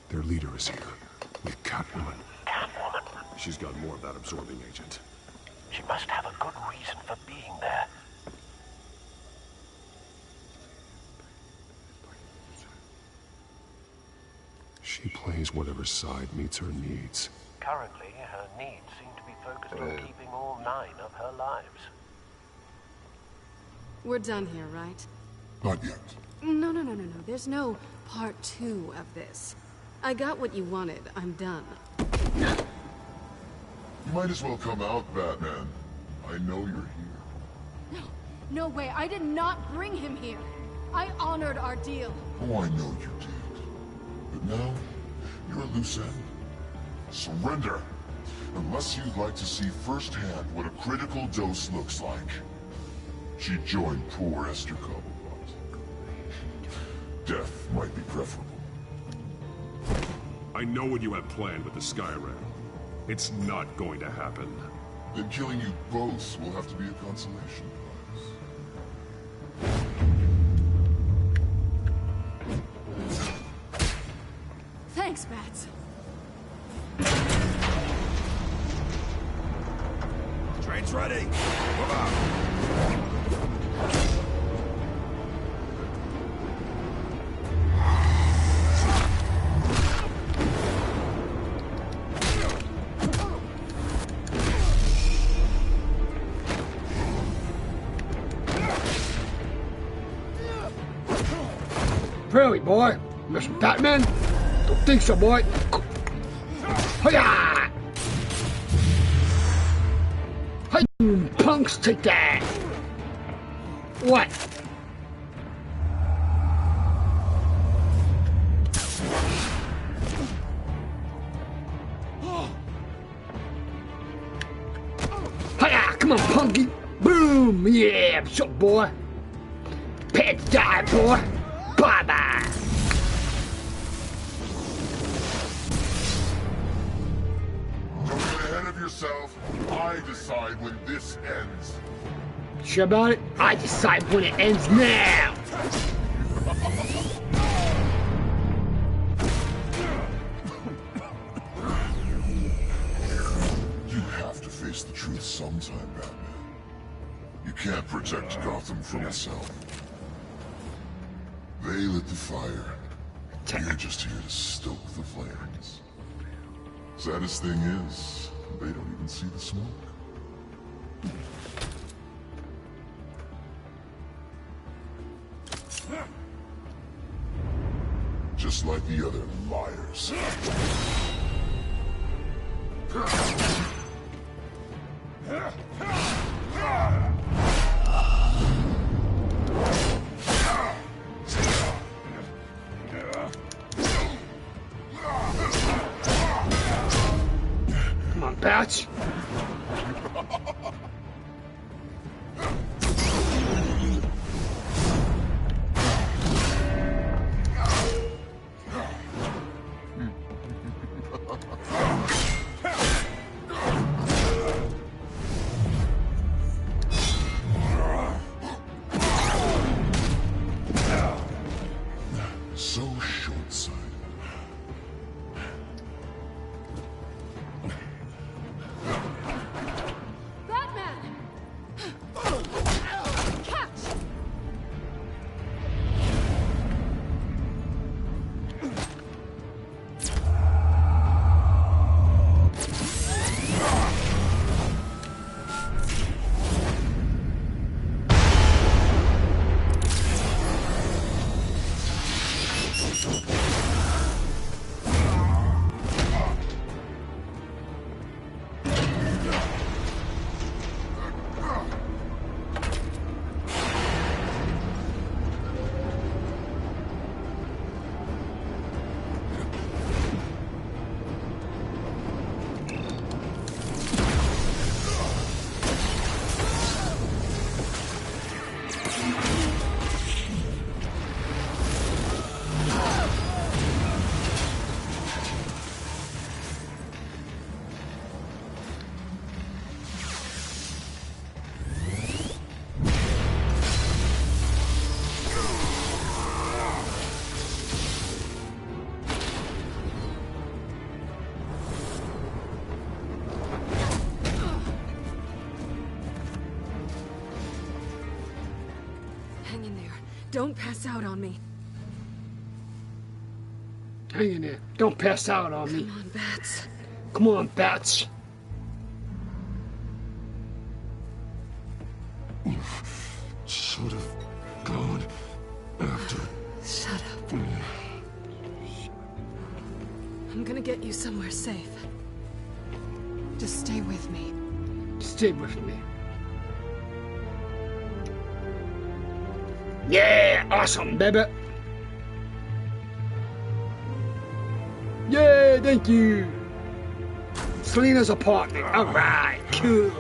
Their leader is here, with Catwoman. Catwoman? She's got more of that absorbing agent. She must have a good reason for being there. She plays whatever side meets her needs. Currently, her needs seem to be focused on keeping all 9 of her lives. We're done here, right? Not yet. No. There's no part 2 of this. I got what you wanted. I'm done. You might as well come out, Batman. I know you're here. No way. I did not bring him here. I honored our deal. Oh, I know you did. But now, you're a loose end. Surrender. Unless you'd like to see firsthand what a critical dose looks like. She joined poor Esther Cobblepot. Death might be preferable. I know what you have planned with the Skyrim. It's not going to happen. Then killing you both will have to be a consolation prize. Thanks, Bats. Train's ready. Move out. Really, boy? Mr. Batman? Don't think so, boy. Hiya! Hey, punks, take that! What? Hiya! Come on, punky! Boom! Yeah, what's up, boy? Pets die, boy! Bye-bye! Don't get ahead of yourself. I decide when this ends. Sure about it? I decide when it ends now! You have to face the truth sometime, Batman. You can't protect Gotham from itself. They lit the fire. You're just here to stoke the flames. Saddest thing is, they don't even see the smoke. Just like the other liars. Come on, Bats. So short-sighted. Don't pass out on me. Hang in there. Don't pass out on me. Come on, Bats. Come on, Bats. You should have gone after. Shut up. I'm gonna get you somewhere safe. Just stay with me. Stay with me. Yeah, awesome, baby. Yay, thank you. Selena's apartment. All right, cool.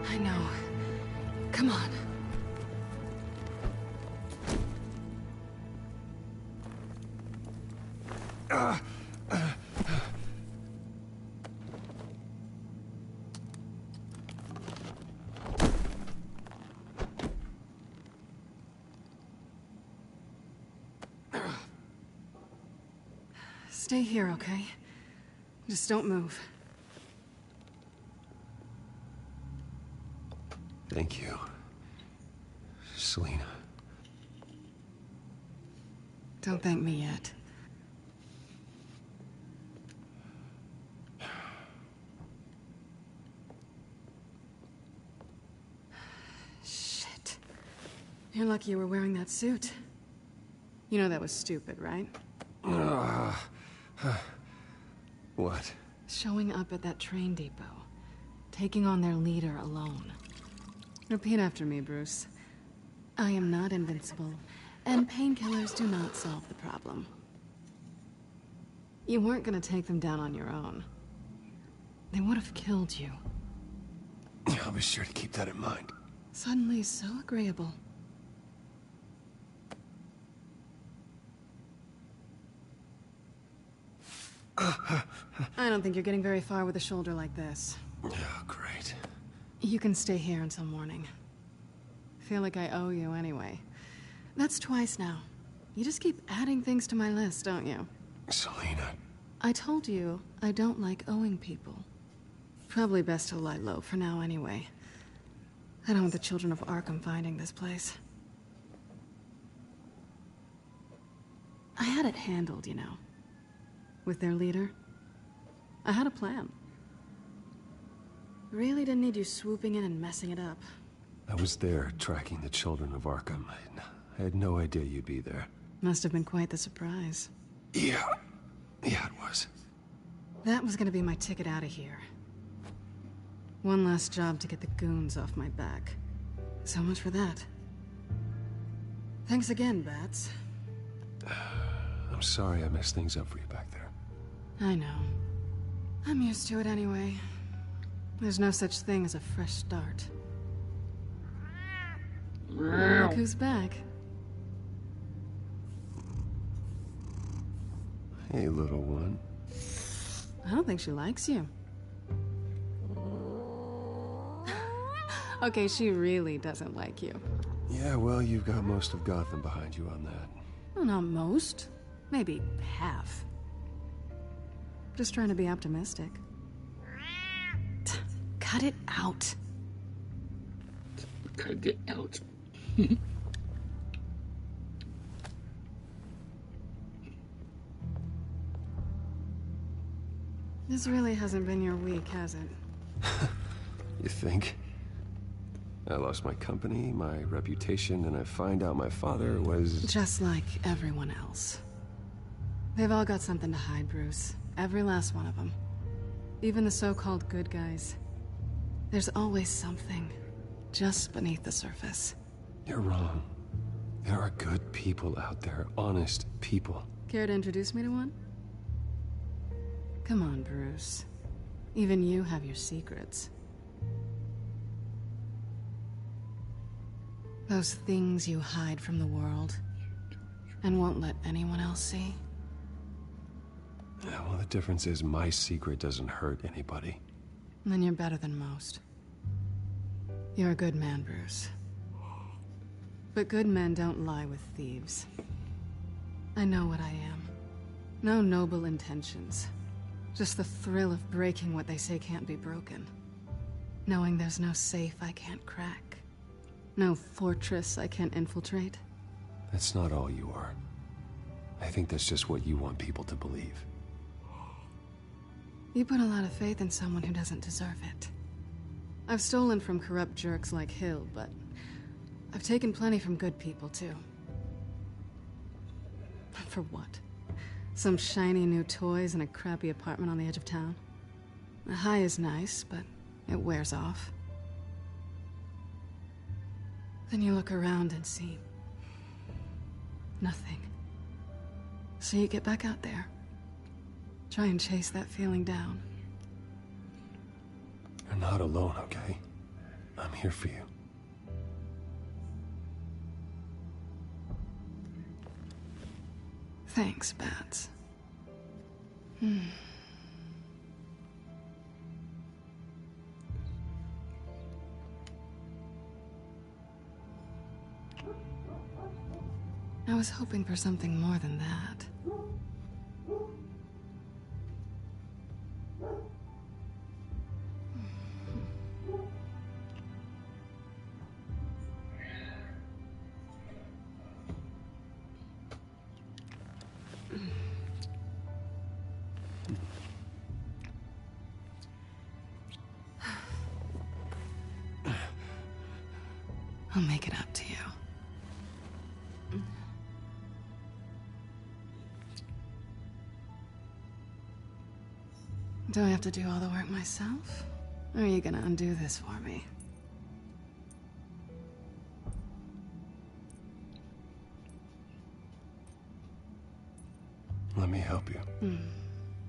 I know. Come on. Stay here, okay? Just don't move. Thank you, Selena. Don't thank me yet. Shit. You're lucky you were wearing that suit. You know that was stupid, right? What? Showing up at that train depot. Taking on their leader alone. Repeat after me, Bruce. I am not invincible, and painkillers do not solve the problem. You weren't gonna take them down on your own. They would have killed you. I'll be sure to keep that in mind. Suddenly so agreeable. I don't think you're getting very far with a shoulder like this. Oh, great. You can stay here until morning. Feel like I owe you anyway. That's twice now. You just keep adding things to my list, don't you? Selena. I told you I don't like owing people. Probably best to lie low for now anyway. I don't want the children of Arkham finding this place. I had it handled, you know. With their leader. I had a plan. Really didn't need you swooping in and messing it up. I was there tracking the children of Arkham. I had no idea you'd be there. Must have been quite the surprise. Yeah. Yeah, it was. That was gonna be my ticket out of here. One last job to get the goons off my back. So much for that. Thanks again, Bats. I'm sorry I messed things up for you back there. I know. I'm used to it anyway. There's no such thing as a fresh start. Look who's back. Hey, little one. I don't think she likes you. Okay, she really doesn't like you. Yeah, well, you've got most of Gotham behind you on that. Well, not most. Maybe half. Just trying to be optimistic. Cut it out. Cut it out. This really hasn't been your week, has it? You think? I lost my company, my reputation, and I find out my father was... Just like everyone else. They've all got something to hide, Bruce. Every last one of them. Even the so-called good guys. There's always something just beneath the surface. You're wrong. There are good people out there, honest people. Care to introduce me to one? Come on, Bruce. Even you have your secrets. Those things you hide from the world and won't let anyone else see. Yeah, well, the difference is my secret doesn't hurt anybody. Then you're better than most. You're a good man, Bruce. But good men don't lie with thieves. I know what I am. No noble intentions. Just the thrill of breaking what they say can't be broken. Knowing there's no safe I can't crack. No fortress I can't infiltrate. That's not all you are. I think that's just what you want people to believe. You put a lot of faith in someone who doesn't deserve it. I've stolen from corrupt jerks like Hill, but I've taken plenty from good people, too. For what? Some shiny new toys and a crappy apartment on the edge of town? The high is nice, but it wears off. Then you look around and see nothing. So you get back out there. Try and chase that feeling down. You're not alone, okay? I'm here for you. Thanks, Bats. I was hoping for something more than that. I'll make it up to you. Do I have to do all the work myself? Or are you gonna undo this for me? Let me help you.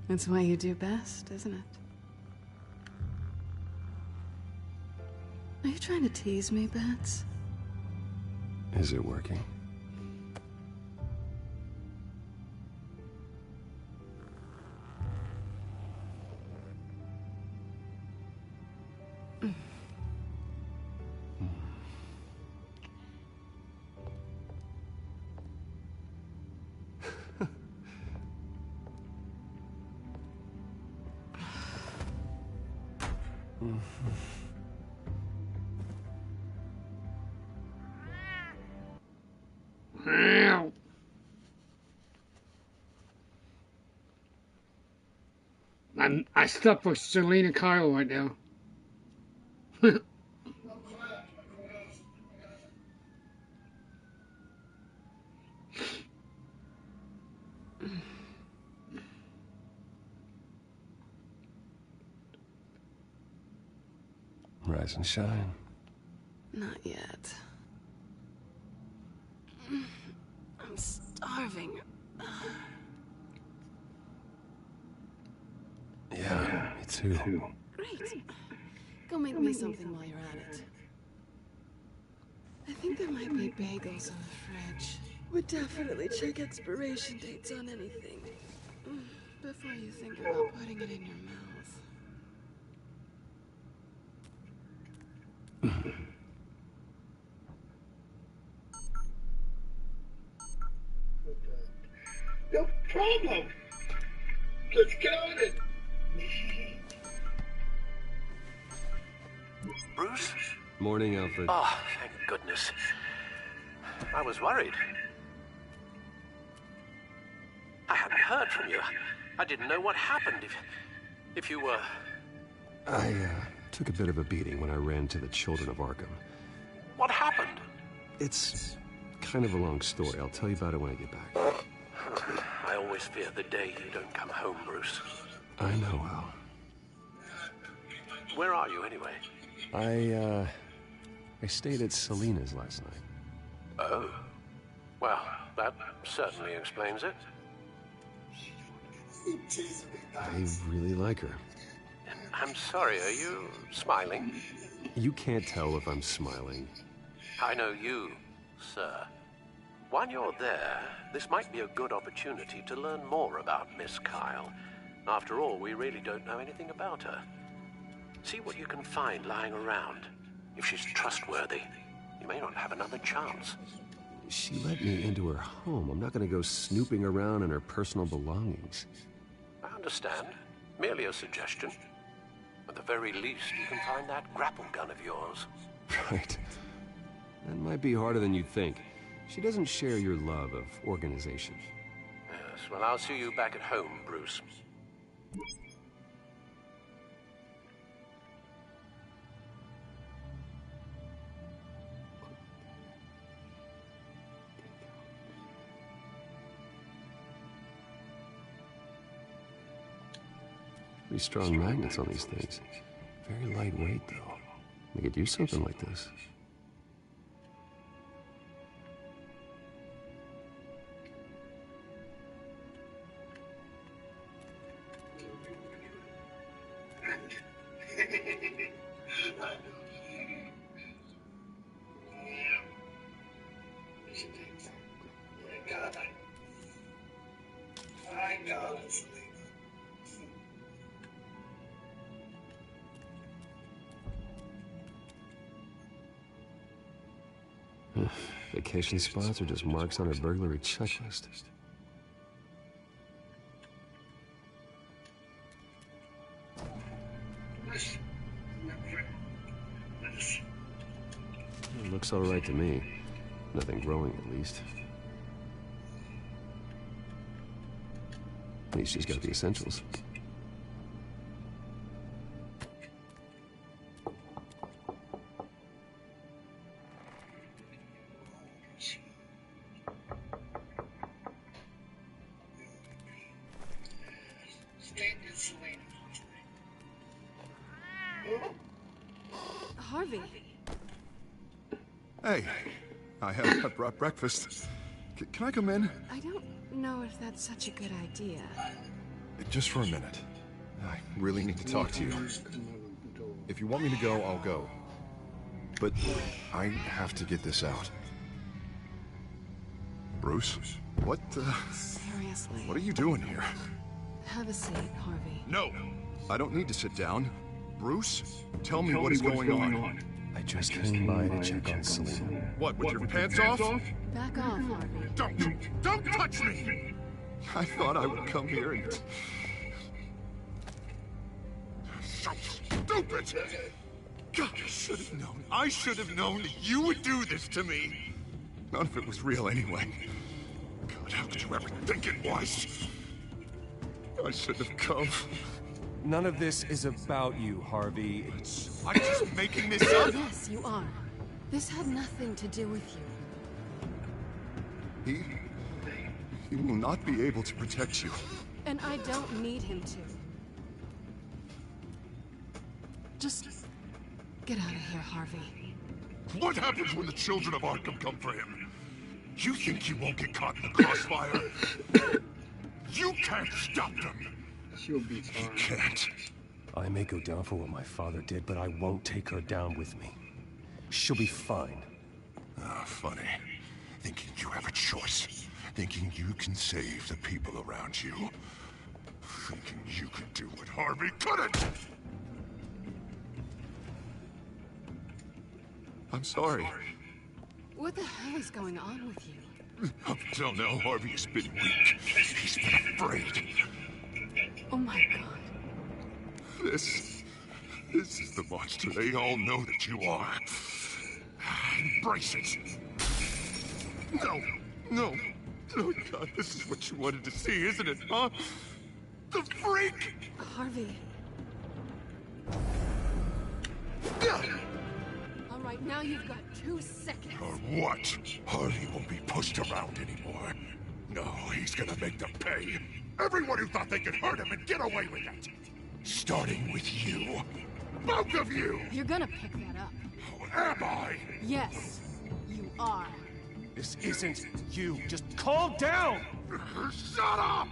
That's what you do best, isn't it? Are you trying to tease me, Bats? Is it working? I stuck with Selena Kyle right now. Rise and shine. Not yet. I'm starving. Yeah, me too. Great. Go make me something while you're at it. I think there might be bagels in the fridge. Would definitely check expiration dates on anything. Before you think about putting it in your mouth. No problem. Let's get on it. Bruce? Morning, Alfred. Oh, thank goodness. I was worried. I hadn't heard from you. I didn't know what happened. If you were... I took a bit of a beating when I ran to the Children of Arkham. What happened? It's kind of a long story. I'll tell you about it when I get back. I always fear the day you don't come home, Bruce. I know, Al. Where are you, anyway? I stayed at Selena's last night. Oh. Well, that certainly explains it. I really like her. I'm sorry, are you smiling? You can't tell if I'm smiling. I know you, sir. While you're there, this might be a good opportunity to learn more about Miss Kyle. After all, we really don't know anything about her. See what you can find lying around. If she's trustworthy, you may not have another chance. She let me into her home. I'm not going to go snooping around in her personal belongings. I understand. Merely a suggestion. At the very least, you can find that grapple gun of yours. Right. That might be harder than you'd think. She doesn't share your love of organization. Yes, well, I'll see you back at home, Bruce. Pretty strong magnets on these things. Very lightweight, though. They could use something like this. Vacation spots are just marks on her burglary checklist. It looks all right to me. Nothing growing, at least. At least she's got the essentials. Harvey. Hey, I brought breakfast. Can I come in? I don't know if that's such a good idea. Just for a minute. I really need to talk to you. If you want me to go, I'll go. But I have to get this out. Bruce? What Seriously. What are you doing here? Have a seat, Harvey. No! I don't need to sit down. Bruce, tell me what is going on. I just came by to check on Selena. What, with your pants off? Back off, Harvey. Don't touch me! I thought I would come here and... So stupid! God, I should have known that you would do this to me! None of it was real anyway. God, how could you ever think it was? I should have come. None of this is about you, Harvey. I'm just making this up? Yes, you are. This had nothing to do with you. He will not be able to protect you. And I don't need him to. Just get out of here, Harvey. What happens when the children of Arkham come for him? You think you won't get caught in the crossfire? You can't stop them! She'll be fine. You can't. I may go down for what my father did, but I won't take her down with me. She'll be fine. Ah, funny. Thinking you have a choice. Thinking you can save the people around you. Thinking you could do what Harvey couldn't! I'm sorry. What the hell is going on with you? Up until now, Harvey has been weak. He's been afraid. Oh my god. This is the monster they all know that you are. Embrace it. No. Oh God, this is what you wanted to see, isn't it, huh? The freak! Harvey. All right, now you've got 2 seconds. Or what? Harvey won't be pushed around anymore. No, he's gonna make them pay. Everyone who thought they could hurt him and get away with it. Starting with you. Both of you! You're gonna pick that up. Oh, am I? Yes, you are. This isn't you. Just calm down! Shut up!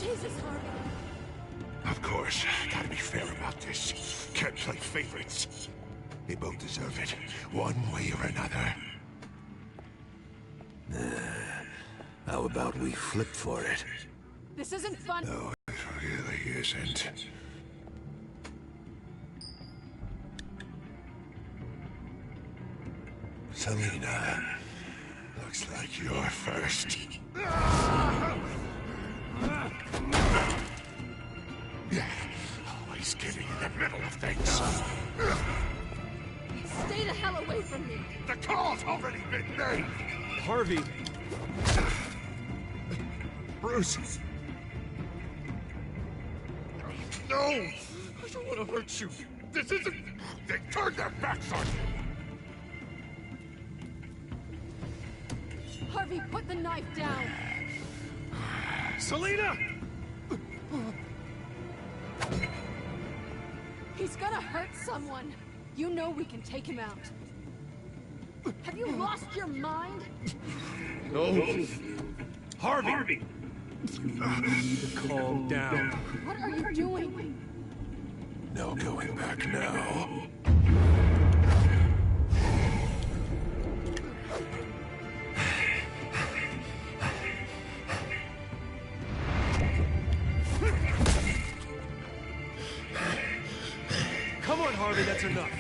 Jesus, Harvey. Of course, gotta be fair about this. Can't play favorites. They both deserve it, one way or another. How about we flip for it? This isn't fun. No, it really isn't. Selena, looks like you're first. Always getting in the middle of things. It's already been made! Harvey! Bruce! No! I don't want to hurt you. This isn't... They turned their backs on you! Harvey, put the knife down! Selena! He's gonna hurt someone. You know we can take him out. Have you lost your mind? No. Harvey! You need to calm down. What are you doing? No going back now. Come on, Harvey, that's enough.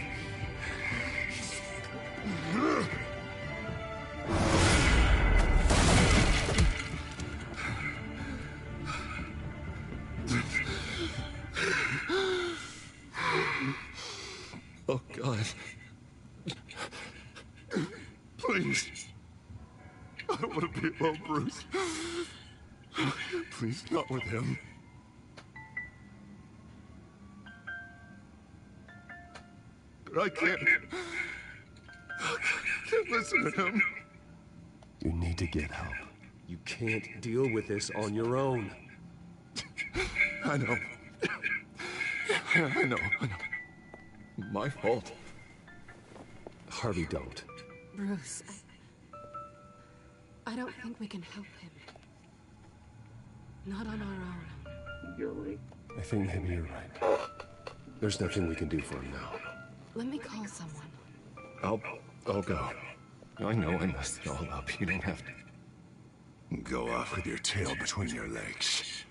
Oh, God. Please. I don't want to be alone, Bruce. Please, not with him. But I can't listen to him. You need to get help. You can't deal with this on your own. I know. I know. My fault. Harvey, don't. Bruce, I don't think we can help him. Not on our own. You're right. I think maybe you're right. There's nothing we can do for him now. Let me call someone. I'll go. I know I messed it all up. You don't have to go off with your tail between your legs.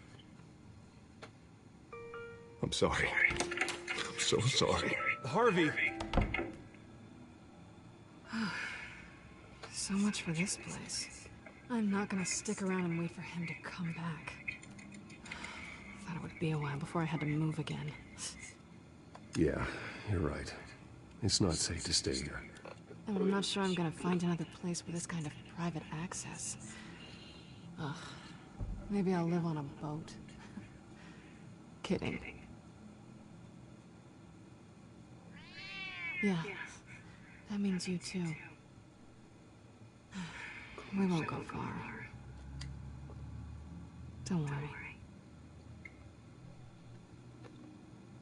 I'm sorry. I'm so sorry. Harvey! So much for this place. I'm not gonna stick around and wait for him to come back. Thought it would be a while before I had to move again. Yeah, you're right. It's not safe to stay here. And I'm not sure I'm gonna find another place with this kind of private access. Ugh. Maybe I'll live on a boat. Kidding. Yeah. That means you too. We won't go far. Don't worry.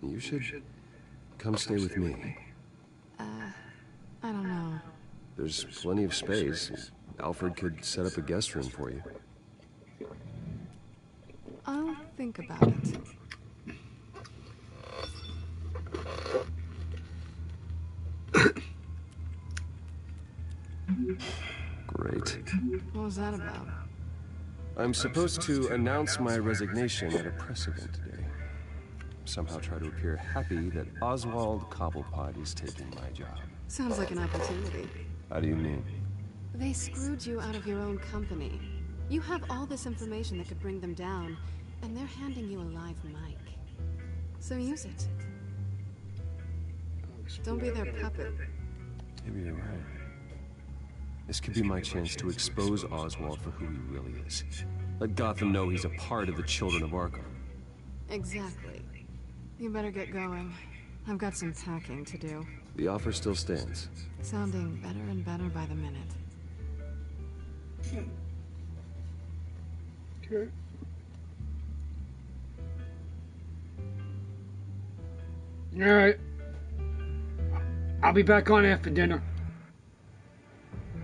You should come stay with me. I don't know. There's plenty of space. Alfred could set up a guest room for you. I'll think about it. Great. What was that about? I'm supposed to announce my resignation at a press event today. Somehow try to appear happy that Oswald Cobblepot is taking my job. Sounds like an opportunity. How do you mean? They screwed you out of your own company. You have all this information that could bring them down, and they're handing you a live mic. So use it. Don't be their puppet. Maybe you're right. This could be my chance to expose Oswald for who he really is. Let Gotham know he's a part of the Children of Arkham. Exactly. You better get going. I've got some packing to do. The offer still stands. Sounding better and better by the minute. Okay. Alright. I'll be back on after dinner.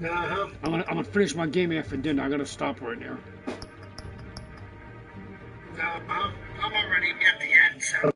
I'm gonna finish my game after dinner. I gotta stop right now. I'm already at the end, so